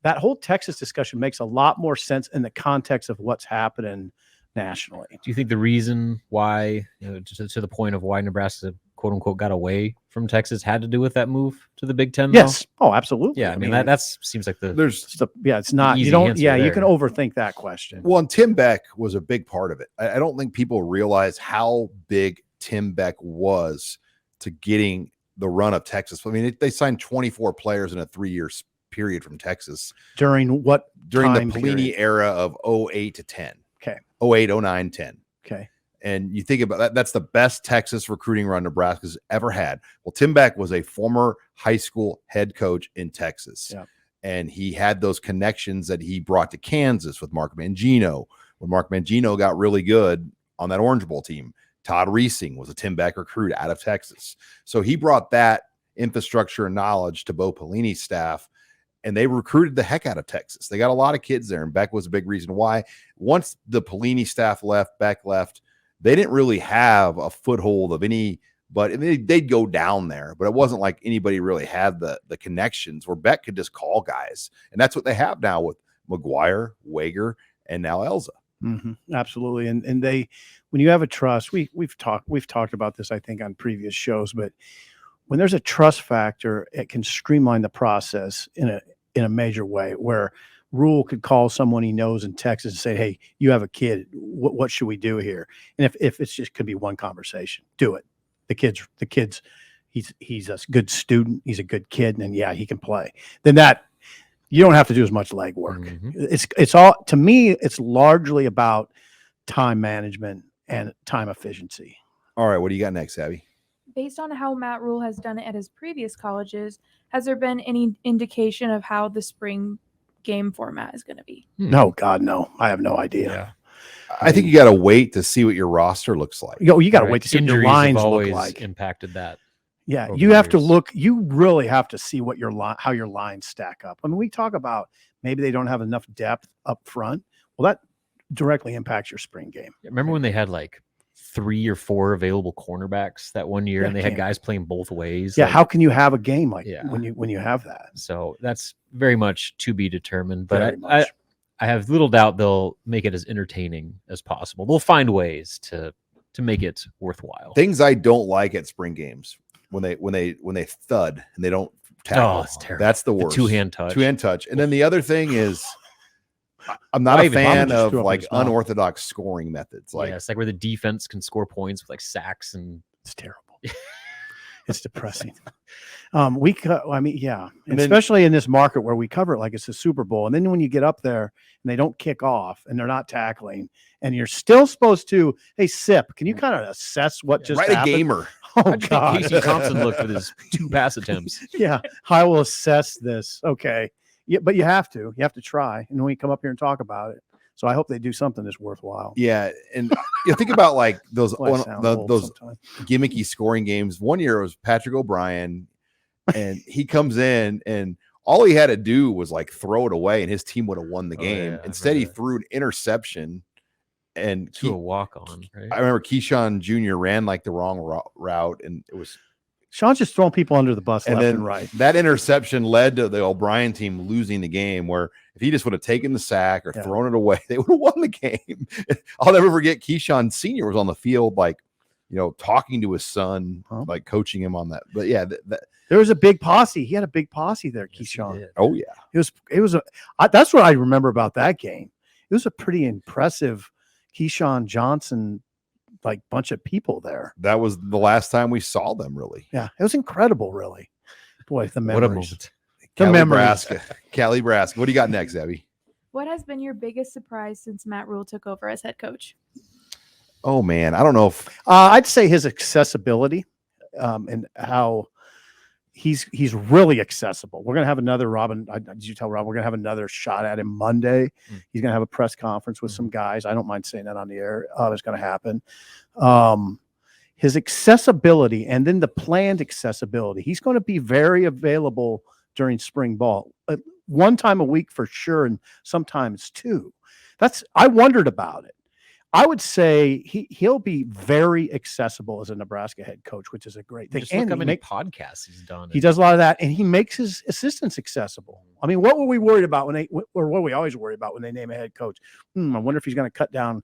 that whole Texas discussion makes a lot more sense in the context of what's happening nationally. Do you think the reason why, to the point of why Nebraska, quote unquote, got away from Texas had to do with that move to the Big Ten? Yes. Oh, absolutely. Yeah. I mean, that seems like it's not, you don't, you can overthink that question. Well, and Tim Beck was a big part of it. I don't think people realize how big Tim Beck was to getting the run of Texas. I mean, they signed 24 players in a 3-year period from Texas. During the Pelini era of 08 to 10. Okay. 08, 09, 10. Okay. And you think about that, that's the best Texas recruiting run Nebraska's ever had. Well, Tim Beck was a former high school head coach in Texas. Yep. And he had those connections that he brought to Kansas with Mark Mangino. When Mark Mangino got really good on that Orange Bowl team, Todd Reesing was a Tim Beck recruit out of Texas. So he brought that infrastructure and knowledge to Bo Pelini's staff, and they recruited the heck out of Texas. They got a lot of kids there, and Beck was a big reason why. Once the Pelini staff left, Beck left, they didn't really have a foothold of any, but they'd go down there, but it wasn't like anybody really had the connections where Beck could just call guys. And that's what they have now with McGuire, Wager, and now Elza. Mm-hmm. Absolutely. And when you have a trust, we've talked about this, I think, on previous shows, but when there's a trust factor, it can streamline the process in a major way, where Rule could call someone he knows in Texas and say, hey, you have a kid. What should we do here? And if it's just could be one conversation, do it. The kids, he's a good student. He's a good kid. And yeah, he can play. Then that you don't have to do as much legwork. Mm-hmm. It's all, to me, it's largely about time management and time efficiency. All right. What do you got next, Abby? Based on how Matt Rule has done it at his previous colleges, has there been any indication of how the spring game format is going to be? No, God, no. I have no idea. Yeah. I think you got to wait to see what your roster looks like. You got to wait to see what your lines look like. Impacted that. Yeah, you have to look. You really have to see what how your lines stack up. I mean, we talk about maybe they don't have enough depth up front. Well, that directly impacts your spring game. Remember when they had like 3 or 4 available cornerbacks that one year, and they had guys playing both ways? Yeah, how can you have a game like when you have that? So that's very much to be determined. But I have little doubt they'll make it as entertaining as possible. They'll find ways to make it worthwhile. Things I don't like at spring games when they thud and they don't tackle. Oh, it's terrible. That's the worst. Two-hand touch. And then the other thing is, I'm not a fan of like unorthodox scoring methods. Like, it's like where the defense can score points with like sacks, and it's terrible. It's depressing. Especially in this market where we cover it like it's a Super Bowl. And then when you get up there and they don't kick off and they're not tackling, and you're still supposed to, hey, Sip, can you kind of assess what just write happened? a gamer. Oh, How'd you think God. Casey Thompson looked with his 2 pass attempts? Yeah, I will assess this. Okay. Yeah, but you have to try. And then we come up here and talk about it. So I hope they do something that's worthwhile. Yeah, and you think about like those Boy, I sound old those sometimes. gimmicky scoring games. One year it was Patrick O'Brien, and he comes in and all he had to do was like throw it away, and his team would have won the game. Yeah, I Instead, he remember that. threw an interception, and To a walk-on, right? I remember Keyshawn Jr. ran like the wrong route, and it was. Sean's just throwing people under the bus And left then and right. that interception led to the O'Brien team losing the game, where if he just would have taken the sack or Yeah. thrown it away, they would have won the game. I'll never forget Keyshawn Sr. was on the field, like, talking to his son, Huh? like coaching him on that. But yeah, There was a big posse. He had a big posse there, Yes, he Keyshawn. did. oh yeah. It was that's what I remember about that game. It was a pretty impressive Keyshawn Johnson, like bunch of people there. That was the last time we saw them, really. Yeah, it was incredible, really. Boy, the memories. What a moment. The memories. Nebraska. What do you got next, Abby? What has been your biggest surprise since Matt Rule took over as head coach? Oh man, I don't know if I'd say his accessibility, and how he's really accessible. We're gonna have another Robin. Did you tell Rob we're gonna have another shot at him Monday? He's gonna have a press conference with some guys. I don't mind saying that on the air. It's gonna happen. His accessibility and then the planned accessibility. He's going to be very available during spring ball, one time a week for sure, and sometimes 2. I wondered about it. I would say he'll be very accessible as a Nebraska head coach, which is a great thing. Just look And how he many podcasts he's done. he does a lot of that, and he makes his assistants accessible. I mean, what were we worried about or what we always worry about when they name a head coach? I wonder if he's going to cut down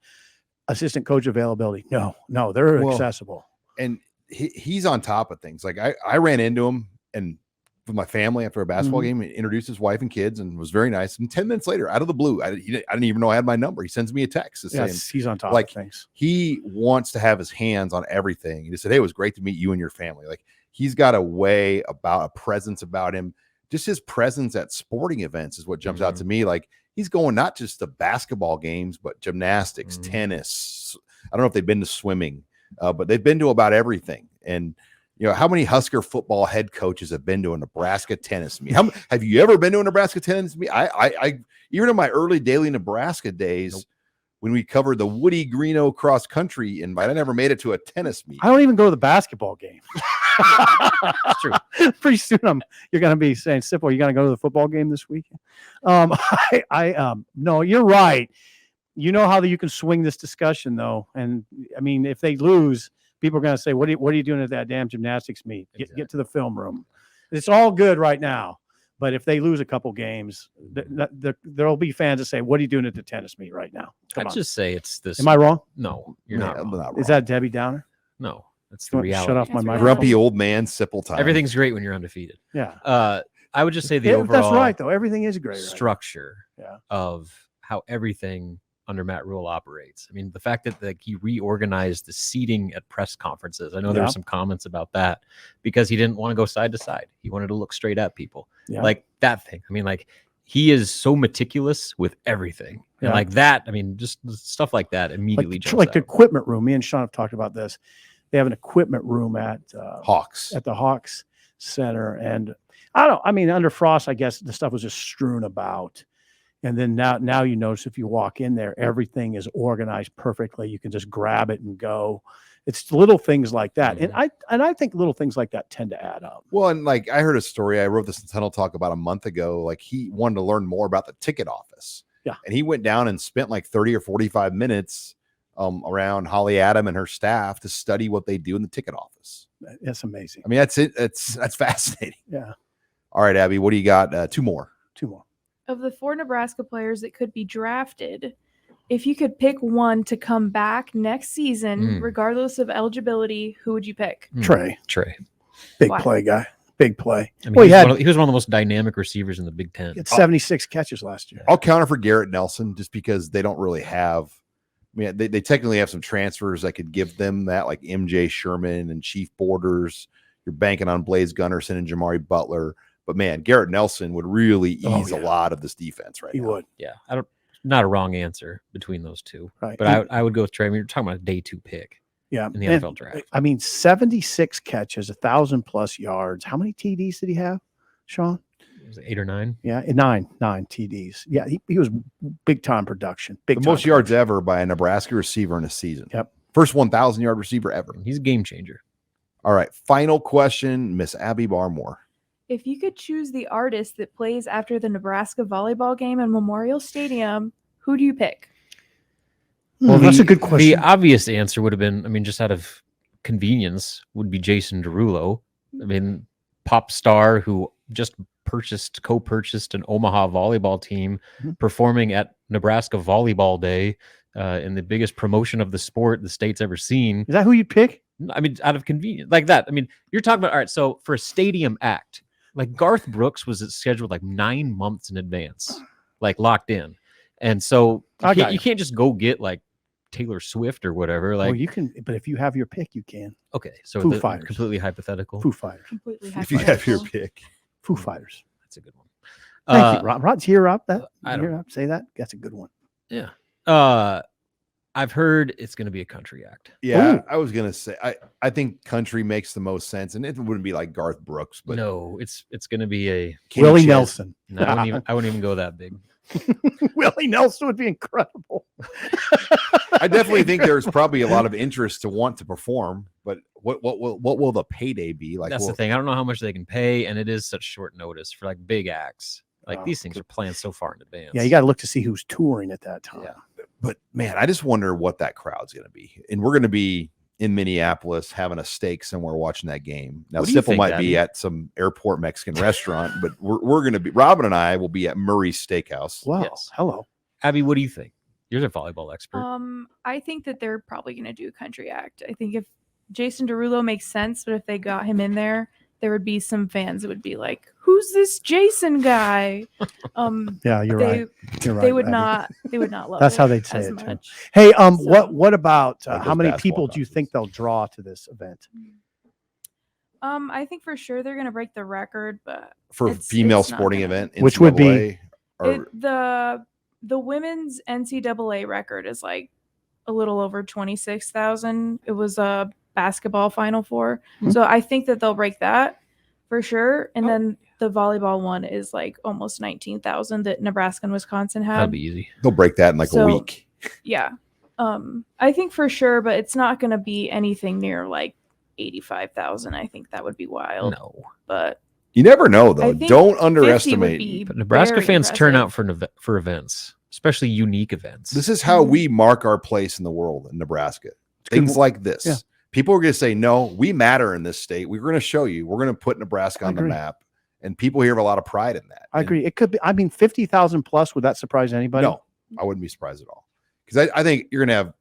assistant coach availability. No, they're accessible. And he's on top of things. Like I ran into him and with my family after a basketball game, and introduced his wife and kids, and was very nice. And 10 minutes later, out of the blue, I didn't even know I had my number. He sends me a text saying He's on top like of things. he wants to have his hands on everything. He just said, "Hey, it was great to meet you and your family." Like he's got a presence about him. Just his presence at sporting events is what jumps out to me. Like he's going not just to basketball games, but gymnastics, tennis. I don't know if they've been to swimming, but they've been to about everything. And how many Husker football head coaches have been to a Nebraska tennis meet? Have you ever been to a Nebraska tennis meet? I even in my early daily Nebraska days, when we covered the Woody Greeno cross country invite, I never made it to a tennis meet. I don't even go to the basketball game. That's true. Pretty soon you're going to be saying, Sipple, you going to go to the football game this weekend? No, you're right. You know how you can swing this discussion though. And I mean, if they lose, people are going to say, what are you doing at that damn gymnastics meet? Get to the film room. It's all good right now. But if they lose a couple games, there'll be fans that say, what are you doing at the tennis meet right now? I'd just say it's this. Am I wrong? No, you're not wrong. Is that Debbie Downer? No, that's the You want to reality. shut off my That's microphone? Grumpy old man Sipple time. Everything's great when you're undefeated. Yeah. I would just say the overall That's right, though. Everything is great. structure Yeah. of how everything under Matt Rule operates. I mean, the fact that he reorganized the seating at press conferences. I know there were some comments about that because he didn't want to go side to side. He wanted to look straight at people. Yeah. Like that thing. I mean, like he is so meticulous with everything. And like that, I mean, just stuff like that immediately jumps like the out. equipment room. Me and Sean have talked about this. They have an equipment room at Hawks. at the Hawks Center, and I mean, under Frost, I guess the stuff was just strewn about. And then now you notice if you walk in there, everything is organized perfectly. You can just grab it and go. It's little things like that. And I think little things like that tend to add up. Well, and like I heard a story, I wrote this in Tunnel Talk about a month ago. Like he wanted to learn more about the ticket office. Yeah. And he went down and spent like 30 or 45 minutes around Holly Adam and her staff to study what they do in the ticket office. That's amazing. I mean, that's it. That's fascinating. Yeah. All right, Abby, what do you got? Two more. Of the 4 Nebraska players that could be drafted, if you could pick one to come back next season, regardless of eligibility, who would you pick? Trey. Big Wow. play guy. Big play. I mean, Well, he was one of the most dynamic receivers in the Big Ten. He had 76 catches last year. I'll counter for Garrett Nelson just because they don't really have. I mean, they technically have some transfers that could give them that, like MJ Sherman and Chief Borders. You're banking on Blaze Gunnerson and Jamari Butler. But man, Garrett Nelson would really ease a lot of this defense right now. He would. Yeah. Not a wrong answer between those two. Right. But I would go with Trey. I mean, you're talking about a day 2 pick. Yeah. in the And, NFL draft. I mean, 76 catches, 1,000+ yards. How many TDs did he have, Sean? Was it 8 or 9? Yeah, nine TDs. Yeah, he was big time production. The most yards ever by a Nebraska receiver in a season. Yep. First 1,000-yard receiver ever. He's a game changer. All right. Final question, Miss Abby Barmore. If you could choose the artist that plays after the Nebraska volleyball game in Memorial Stadium, who do you pick? Well, that's a good question. The obvious answer would have been, I mean, just out of convenience, would be Jason Derulo. I mean, pop star who just co-purchased an Omaha volleyball team, performing at Nebraska Volleyball Day in the biggest promotion of the sport the state's ever seen. Is that who you pick? I mean, out of convenience, like that. I mean, you're talking about, all right, so for a stadium act, like Garth Brooks was scheduled like 9 months in advance, like locked in. And so you can't just go get like Taylor Swift or whatever. Like, well, you can, but if you have your pick, you can. Okay, so Foo Fighters. Completely hypothetical. Foo Fighters. Completely If you have your pick. Foo Fighters. That's a good one. Thank you, Rod. Rod's here up. Say that. That's a good one. Yeah. I've heard it's going to be a country act. Yeah, Ooh. I was gonna say I think country makes the most sense, and it wouldn't be like Garth Brooks, but No, it's going to be a. Kenny Willie Chesney. Nelson. No, I wouldn't even go that big. Willie Nelson would be incredible. I definitely think there's probably a lot of interest to want to perform, but what will the payday be like? That's the thing. I don't know how much they can pay, and it is such short notice for like big acts. Like these things are planned so far in advance. Yeah, you got to look to see who's touring at that time. Yeah. But man, I just wonder what that crowd's going to be. And we're going to be in Minneapolis having a steak somewhere watching that game. Now, What do you Sipple think, might Abby? be at some airport Mexican restaurant, but we're going to be, Robin and I will be at Murray's Steakhouse. Wow. Yes. Hello. Abby, what do you think? You're the volleyball expert. I think that they're probably going to do a country act. I think if Jason Derulo makes sense, but if they got him in there would be some fans that would be like, "Who's this Jason guy?" Yeah, you're right. You're right. They would Abby. not love. That's it how they'd say as it, too. much. Hey, So- what about Like how those many basketball people do you conferences. think they'll draw to this event? I think for sure they're going to break the record, but For It's- female it's not sporting gonna- event, Which would be- NCAA, or the women's NCAA record is like a little over 26,000. It was a basketball Final Four, so I think that they'll break that for sure. And then the volleyball one is like almost 19,000 that Nebraska and Wisconsin That'll had. be easy. they'll break that in like a So- week. Yeah, I think for sure, but it's not going to be anything near like 85,000. I think that would be wild. No, But You never know though. I think Don't 50 would underestimate. be but Nebraska very fans turn impressive. out for events, especially unique events. This is how we mark our place in the world in Nebraska. Things like this. Yeah. People are going to say, no, we matter in this state. We're going to show you. We're going to put Nebraska I on the agree. map. And people here have a lot of pride in that. I And agree. It could be. I mean, 50,000 plus. Would that surprise anybody? No, I wouldn't be surprised at all. Because I think you're going to have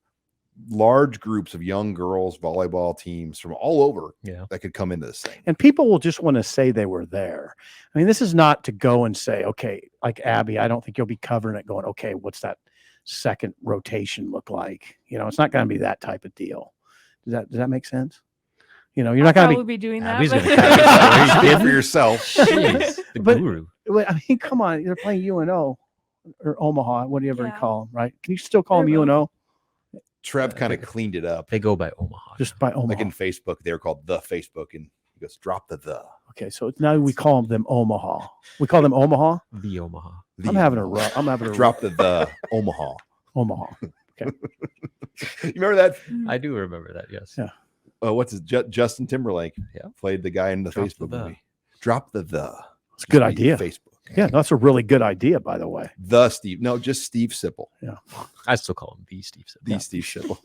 large groups of young girls volleyball teams from all over Yeah. that could come into this thing. And people will just want to say they were there. I mean, this is not to go and say, okay, like Abby, I don't think you'll be covering it going, okay, what's that second rotation look like? You know, it's not going to be that type of deal. Does that make sense? You know, you're not going to probably be doing that. Abby's but- gonna cover it. Speak for yourself. Jeez, the But- guru. be. I mean, come on, they're playing UNO or Omaha, whatever you Yeah. call them, right? Can you still call them They're both. UNO? Trev kind of cleaned it up. They go by Omaha. Just by Omaha. Like in Facebook, they were called the Facebook. And he goes, drop the. Okay, so now we call them Omaha. We call them Omaha. the Omaha. The I'm having a Omaha. rough. I'm having a Drop the Omaha. Omaha. You remember that? I do remember that. Yes. Yeah. What's his Justin Timberlake? Yeah. Played the guy in the Drop Facebook the movie. Drop the. It's a good Just be idea. Facebook. Yeah, that's a really good idea, by the way. The Steve. No, just Steve Sipple. I still call him the Steve. The Yeah. Steve Sipple.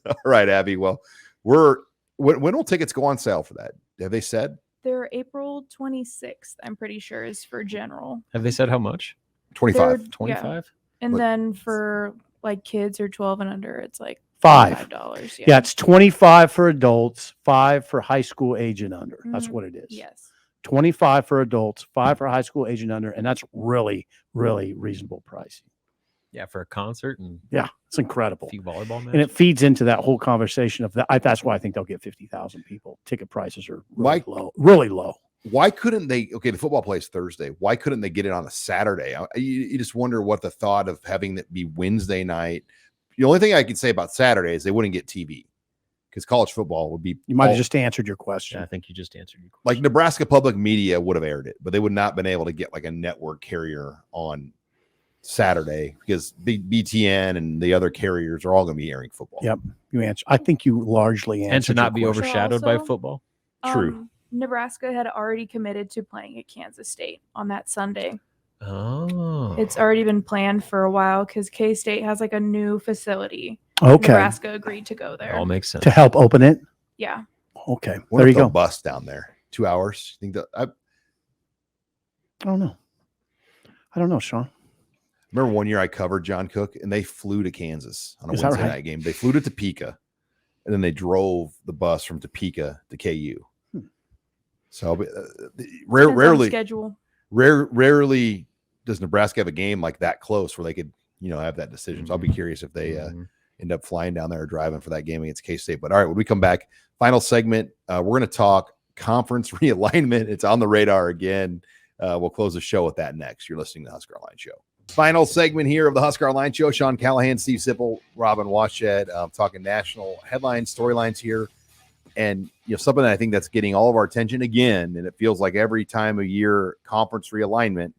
All right, Abby. Well, when will tickets go on sale for that? Have they said? They're April 26th, I'm pretty sure, is for general. Have they said how much? 25. They're- 25. And Look- then for like kids or 12 and under, it's like $5. $5. Yeah, it's 25 for adults, 5 for high school age and under. That's Mhm. what it is. Yes. 25 for adults, 5 for high school age and under, and that's really, really reasonable pricing. Yeah, for a concert and Yeah, it's incredible. a few volleyball matches. And it feeds into that whole conversation of that. That's why I think they'll get 50,000 people. Ticket prices are really Mike- low, really low. Why couldn't they? Okay, the football plays Thursday. Why couldn't they get it on a Saturday? You just wonder what the thought of having it be Wednesday night. The only thing I could say about Saturday is they wouldn't get TV because college football would be. You might have just answered your question. Yeah, I think you just answered your question. Like Nebraska Public Media would have aired it, but they would not been able to get like a network carrier on Saturday because BTN and the other carriers are all going to be airing football. Yep, you answer. I think you largely answered. And to not be your question. overshadowed by Also, football. True. Nebraska had already committed to playing at Kansas State on that Sunday. Oh, It's already been planned for a while because K-State has like a new facility. Okay, Nebraska agreed to go there. all makes sense. to help open it. Yeah. Okay, What there if you they'll go. bus down there? 2 hours? You think that? I I don't know, Sean. remember one year I covered John Cook, and they flew to Kansas on a Is that Wednesday right? night game. They flew to Topeka, and then they drove the bus from Topeka to KU. So Depends on rarely, schedule. rarely does Nebraska have a game like that close where they could, have that decision. So I'll be curious if they end up flying down there or driving for that game against K-State. But all right, when we come back, final segment, we're going to talk conference realignment. It's on the radar again. We'll close the show with that next. You're listening to the Husker Online Show. Final segment here of the Husker Online Show. Sean Callahan, Steve Sipple, Robin Washett, talking national headlines, storylines here. And something that I think that's getting all of our attention again, and it feels like every time of year conference realignment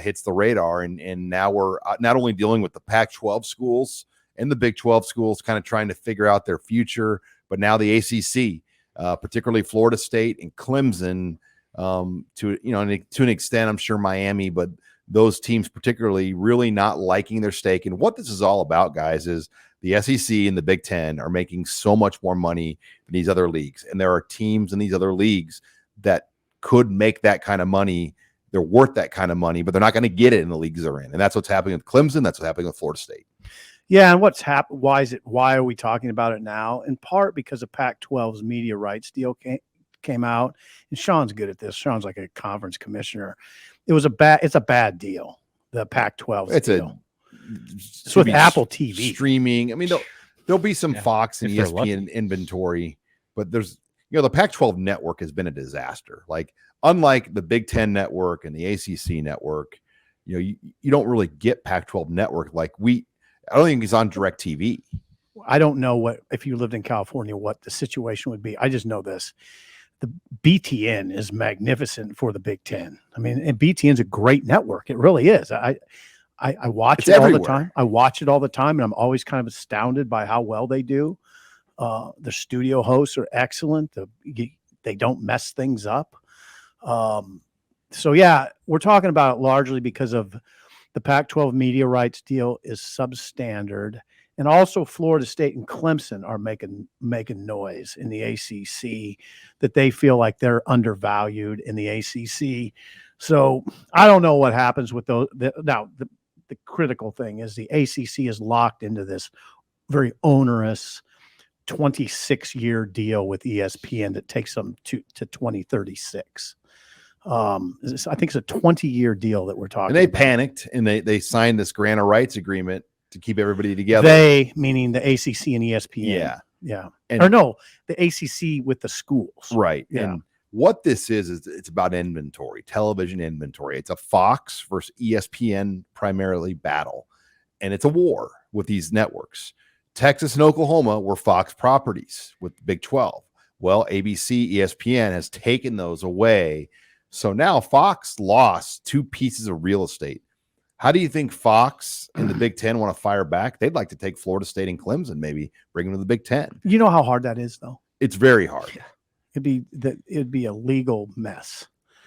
hits the radar, and now we're not only dealing with the Pac-12 schools and the Big 12 schools kind of trying to figure out their future, but now the ACC, particularly Florida State and Clemson, to an extent, I'm sure Miami, but those teams particularly really not liking their stake. And what this is all about, guys, is the SEC and the Big Ten are making so much more money than these other leagues. And there are teams in these other leagues that could make that kind of money. They're worth that kind of money, but they're not going to get it in the leagues they're in. And that's what's happening with Clemson. That's what's happening with Florida State. Yeah, and what's happened? Why are we talking about it now? In part because of Pac-12's media rights deal came out, and Sean's good at this. Sean's like a conference commissioner. It's a bad deal. The Pac-12 deal. It's with Apple TV streaming. I mean, there'll be some Fox and if they're ESPN inventory, but there's the Pac-12 network has been a disaster. Like unlike the Big Ten network and the ACC network, you don't really get Pac-12 network like I don't think it's on DirecTV. I don't know if you lived in California, what the situation would be. I just know this. The BTN is magnificent for the Big Ten. I mean, and BTN's a great network. It really is. I watch it all the time. I watch it all the time, and I'm always kind of astounded by how well they do. The studio hosts are excellent. They don't mess things up. So yeah, we're talking about it largely because of the Pac-12 media rights deal is substandard, and also Florida State and Clemson are making noise in the ACC that they feel like they're undervalued in the ACC. So I don't know what happens with those. Now the critical thing is the ACC is locked into this very onerous 26-year deal with ESPN that takes them to 2036. I think it's a 20-year deal that we're talking And they about. panicked and they signed this grant of rights agreement to keep everybody together. They, meaning the ACC and ESPN. Yeah. Or no, the ACC with the schools. Right. Yeah. And what this is it's about inventory, television inventory. It's a Fox versus ESPN primarily battle. And it's a war with these networks. Texas and Oklahoma were Fox properties with the Big 12. Well, ABC, ESPN has taken those away. So now Fox lost 2 pieces of real estate. How do you think Fox and the Big Ten want to fire back? They'd like to take Florida State and Clemson, maybe bring them to the Big Ten. You know how hard that is, though? It's very hard. It'd be a legal mess.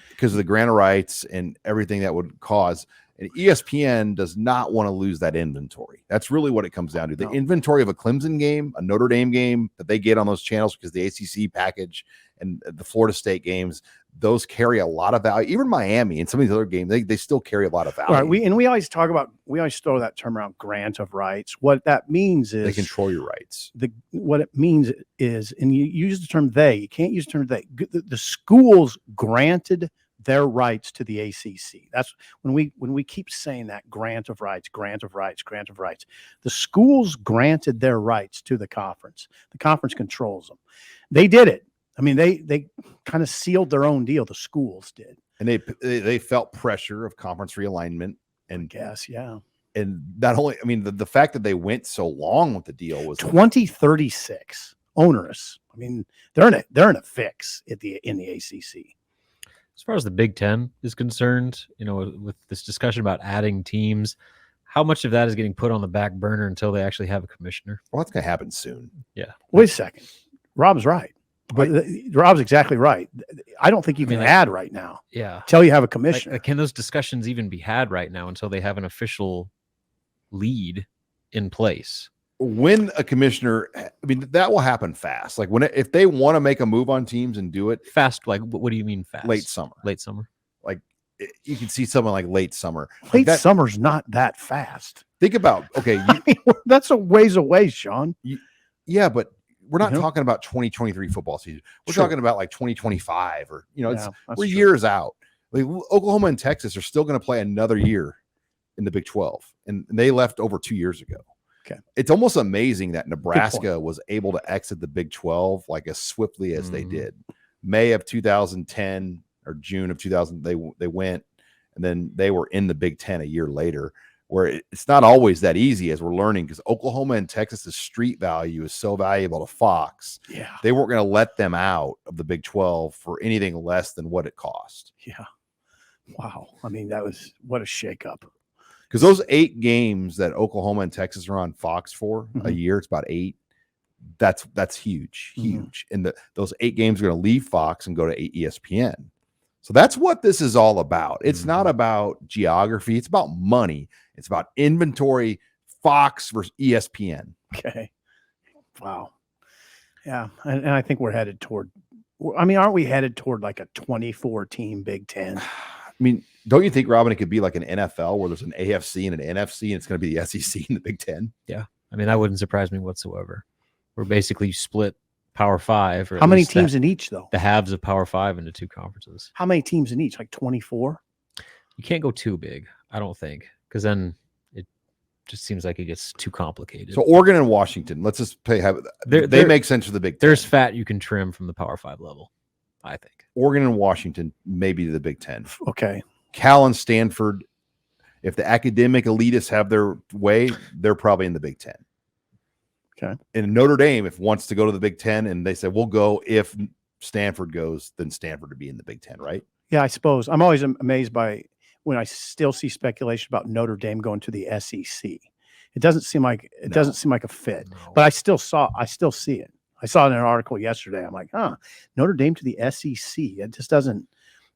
Because of the grant of rights and everything that would cause. And ESPN does not want to lose that inventory. That's really what it comes down to. The inventory of a Clemson game, a Notre Dame game that they get on those channels because the ACC package and the Florida State games, those carry a lot of value. Even Miami and some of these other games, they still carry a lot of value. Right. We always throw that term around, grant of rights. What that means is they control your rights. What it means is, and you use the term they, you can't use the term they. The schools granted their rights to the ACC. That's when we keep saying that grant of rights. The schools granted their rights to the conference. The conference controls them. They did it. I mean, they kind of sealed their own deal. The schools did, and they felt pressure of conference realignment. And I guess, yeah. And not only, I mean, the fact that they went so long with the deal was 2036. onerous. I mean, they're in a fix in the ACC. As far as the Big Ten is concerned, with this discussion about adding teams, how much of that is getting put on the back burner until they actually have a commissioner? Well, that's going to happen soon. Yeah. Wait a second. Rob's right. But Rob's exactly right. I don't think you can add right now. Yeah. Till you have a commissioner. Can those discussions even be had right now until they have an official lead in place? When a commissioner, that will happen fast. Like if they want to make a move on teams and do it fast, like what do you mean fast? Late summer. Like you can see someone like late summer. Summer's not that fast. Think about, okay. That's a ways away, Sean. Yeah, but we're not talking about 2023 football season. We're talking about like 2025 or, we're years out. Like Oklahoma and Texas are still going to play another year in the Big 12. And they left over 2 years ago. Okay. It's almost amazing that Nebraska was able to exit the Big 12 like as swiftly as they did. May of 2010 or June of 2000, they went, and then they were in the Big 10 a year later, where it's not always that easy, as we're learning, because Oklahoma and Texas's street value is so valuable to Fox. Yeah. They weren't going to let them out of the Big 12 for anything less than what it cost. Yeah. Wow. I mean, what a shakeup. Because those 8 games that Oklahoma and Texas are on Fox for a year, it's about 8. That's huge. And those 8 games are going to leave Fox and go to ESPN. So that's what this is all about. It's not about geography. It's about money. It's about inventory, Fox versus ESPN. Okay. Wow. Yeah. And I think we're headed toward, aren't we headed toward like a 24-team Big Ten? Don't you think, Robin, it could be like an NFL where there's an AFC and an NFC and it's going to be the SEC and the Big Ten? Yeah. That wouldn't surprise me whatsoever. We're basically split Power 5. How many teams in each, though? The halves of Power 5 into 2 conferences. How many teams in each? Like 24? You can't go too big, I don't think, because then it just seems like it gets too complicated. So Oregon and Washington, let's just they make sense for the Big Ten. There's fat you can trim from the Power 5 level, I think. Oregon and Washington, maybe the Big Ten. Okay. Cal and Stanford, if the academic elitists have their way, they're probably in the Big Ten. Okay. And Notre Dame, if wants to go to the Big Ten, and they say, we'll go if Stanford goes, then Stanford would be in the Big Ten, right? Yeah, I suppose. I'm always amazed by when I still see speculation about Notre Dame going to the SEC. It doesn't seem like a fit. No. But I still see it. I saw it in an article yesterday. I'm like, Notre Dame to the SEC. It just doesn't.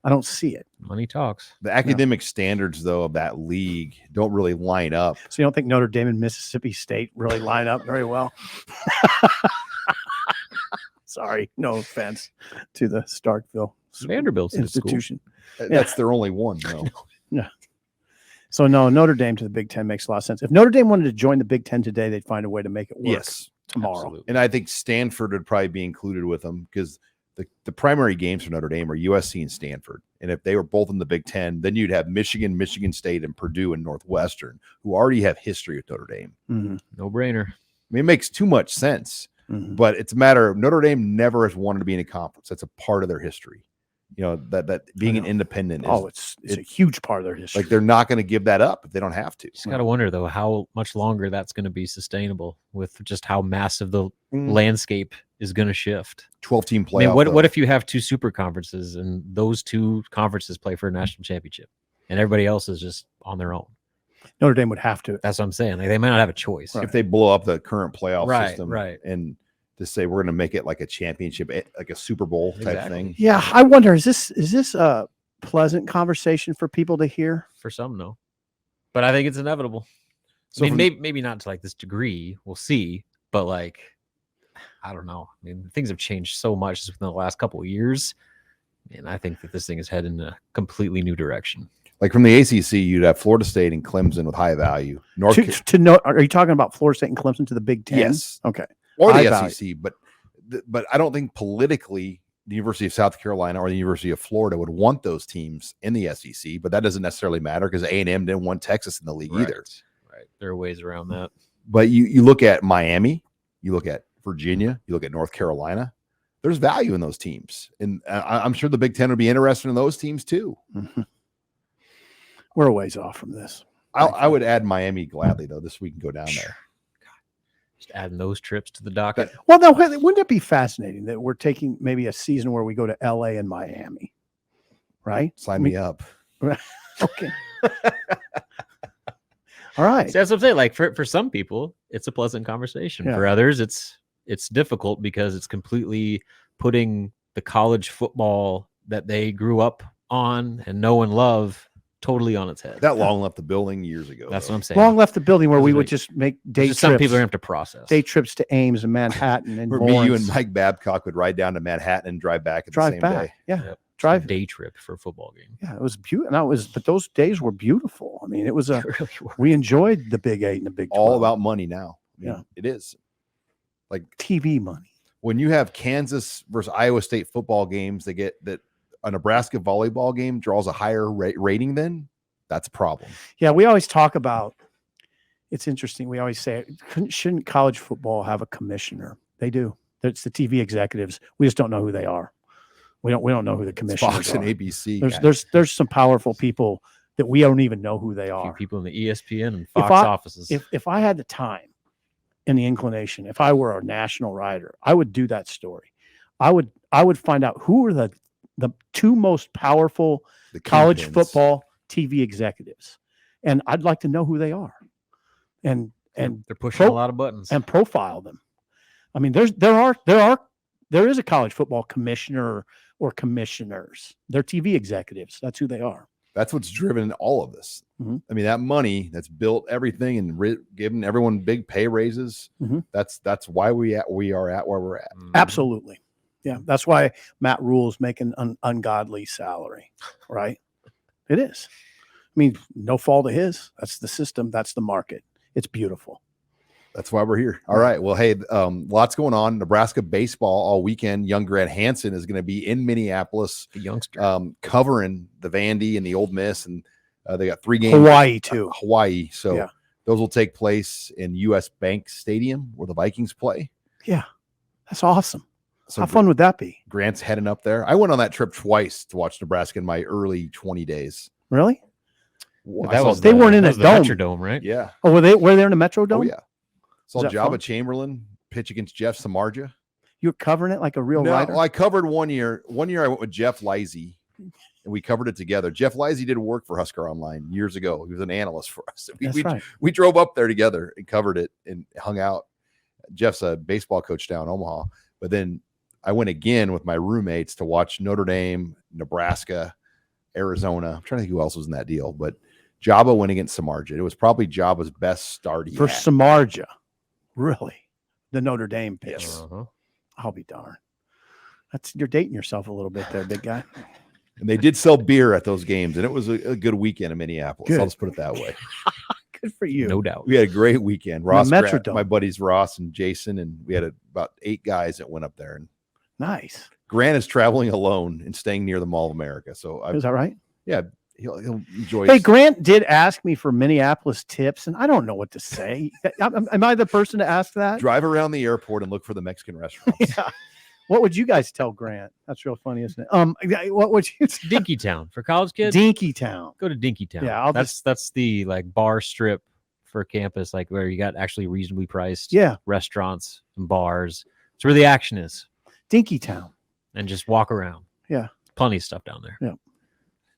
I don't see it. Money talks. The academic standards, though, of that league don't really line up. So you don't think Notre Dame and Mississippi State really line up very well? Sorry, no offense to the Starkville Vanderbilt's institution. That's their only one, though. Yeah. So no, Notre Dame to the Big Ten makes a lot of sense. If Notre Dame wanted to join the Big Ten today, they'd find a way to make it work. Yes, tomorrow. Absolutely. And I think Stanford would probably be included with them because the primary games for Notre Dame are USC and Stanford. And if they were both in the Big Ten, then you'd have Michigan, Michigan State, and Purdue and Northwestern, who already have history with Notre Dame. Mm-hmm. No brainer. It makes too much sense, but it's a matter of Notre Dame never has wanted to be in a conference. That's a part of their history. That being an independent is it's a huge part of their history. Like they're not going to give that up if they don't have to. Just got to wonder, though, how much longer that's going to be sustainable with just how massive the landscape is going to shift. 12-team playoff. What if you have 2 super conferences and those 2 conferences play for a national championship and everybody else is just on their own? Notre Dame would have to. That's what I'm saying. Like, they might not have a choice. If they blow up the current playoff system. Right. And to say we're going to make it like a championship, like a Super Bowl type thing. Yeah, I wonder, is this a pleasant conversation for people to hear? For some, no. But I think it's inevitable. So maybe not to like this degree. We'll see. But like, I don't know. Things have changed so much within the last couple of years. And I think that this thing is heading in a completely new direction. Like from the ACC, you'd have Florida State and Clemson with high value. Are you talking about Florida State and Clemson to the Big Ten? Yes. Okay. Or high the value. SEC, but I don't think politically the University of South Carolina or the University of Florida would want those teams in the SEC, but that doesn't necessarily matter because A&M didn't want Texas in the league either. Right. There are ways around that. But you look at Miami, you look at Virginia, you look at North Carolina, there's value in those teams. And I'm sure the Big Ten would be interested in those teams too. Mm-hmm. We're a ways off from this. I would add Miami gladly, though. This week can go down there. Just adding those trips to the docket. Well, now, wouldn't it be fascinating that we're taking maybe a season where we go to LA and Miami, right? Sign me up. Okay. All right. So that's what I'm saying. Like for some people, it's a pleasant conversation. Yeah. For others, it's difficult because it's completely putting the college football that they grew up on and know and love totally on its head. That long left the building years ago. That's though. what I'm saying. Long left the building where Those we are would like- just make It's day just trips. some people are gonna have to process. Day trips to Ames and Manhattan and Where me, you and Lawrence. Mike Babcock would ride down to Manhattan and drive back at the drive same back. day. Yeah. Yep. Drive. Day trip for a football game. Yeah, it was beautiful. But those days were beautiful. I mean, it was It really were. we enjoyed the Big 8 and the Big 12. All about money now. I mean, Yeah. it is. Like TV money. when you have Kansas versus Iowa State football games, they get that a Nebraska volleyball game draws a higher rating than that's a problem. Yeah, we always talk about. It's interesting. We always say, shouldn't college football have a commissioner? They do. It's the TV executives. We just don't know who they are. We don't know who the It's commissioners Fox are. and ABC. There's some powerful people that we don't even know who they A few are. people in the ESPN and Fox I- offices. If I had the time and the inclination, if I were a national writer, I would do that story. I would find out who are the two most powerful The college kingpins. football TV executives, and I'd like to know who they are, and they're pushing a lot of buttons. and profile them. I mean, there is a college football commissioner or commissioners. They're TV executives. That's who they are. That's what's driven all of this. Mhm. I mean, that money that's built everything and given everyone big pay raises. Mhm. That's why we are at where we're at. Mhm. Absolutely. Yeah. That's why Matt Rule's making an ungodly salary, right? It is. I mean, no fault of his. That's the system. That's the market. It's beautiful. That's why we're here. All right. Well, hey, lots going on. Nebraska baseball all weekend. Young Grant Hansen is going to be in Minneapolis, The youngster. covering the Vandy and the Old Miss, and they got 3 games. Hawaii too. Hawaii. So Yeah. those will take place in U.S. Bank Stadium where the Vikings play. Yeah. That's awesome. So How fun would that be? Grant's heading up there. I went on that trip twice to watch Nebraska in my early 20 days. Really? I saw- They weren't in that a was the dome. Metrodome, right? Yeah. Oh, were they in the Metro Dome? Oh, yeah. Saw that Jabba fun? Chamberlain pitch against Jeff Samardzija. You were covering it like a real No, writer? well, I covered one year. One year I went with Jeff Lisey, and we covered it together. Jeff Lisey did work for Husker Online years ago. He was an analyst for us. That's right. We drove up there together and covered it and hung out. Jeff's a baseball coach down in Omaha. But then I went again with my roommates to watch Notre Dame, Nebraska, Arizona. I'm trying to think who else was in that deal. But Jabba went against Samardzija. It was probably Jabba's best start he For had. Samardzija. Really? The Notre Dame pitch. Yes. Uh-huh. I'll be darned. You're dating yourself a little bit there, big guy. And they did sell beer at those games, and it was a good weekend in Minneapolis. Good. I'll just put it that way. Good for you. No doubt. We had a great weekend. Ross, Metrodome. my buddies Ross and Jason, and we had about 8 guys that went up there. And Nice. Grant is traveling alone and staying near the Mall of America. So Is that right? he'll enjoy. Hey, Grant did ask me for Minneapolis tips, and I don't know what to say. Am I the person to ask that? drive around the airport and look for the Mexican restaurants. Yeah. What would you guys tell Grant? That's real funny, isn't it? What would you Dinky Town for college kids. Dinky Town. Go to Dinky Town. Yeah, I'll that's the like bar strip for campus, like where you got actually reasonably priced Yeah, restaurants and bars. It's where the action is, Dinky Town. and just walk around. Yeah. Plenty of stuff down there.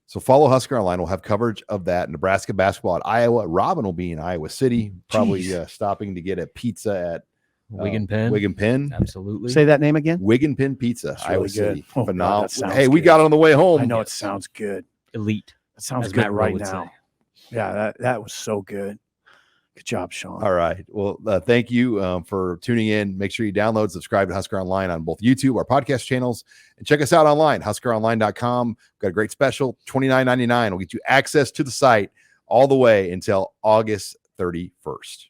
So follow Husker Online. We'll have coverage of that. Nebraska basketball at Iowa. Robin will be in Iowa City, probably stopping to get a pizza at Wigan Pen. Wigan Pen. Absolutely. Say that name again. Wigan Pen Pizza, It's Iowa really good. City. Oh, God, Phenomenal. that sounds Hey, we good. got it on the way home. I know it sounds good. Elite. It sounds as good Matt Rowe right would now. say. Yeah, that was so good. Good job, Sean. All right. Well, thank you for tuning in. Make sure you download, subscribe to Husker Online on both YouTube, our podcast channels, and check us out online, huskeronline.com. We've got a great special, $29.99. We'll get you access to the site all the way until August 31st.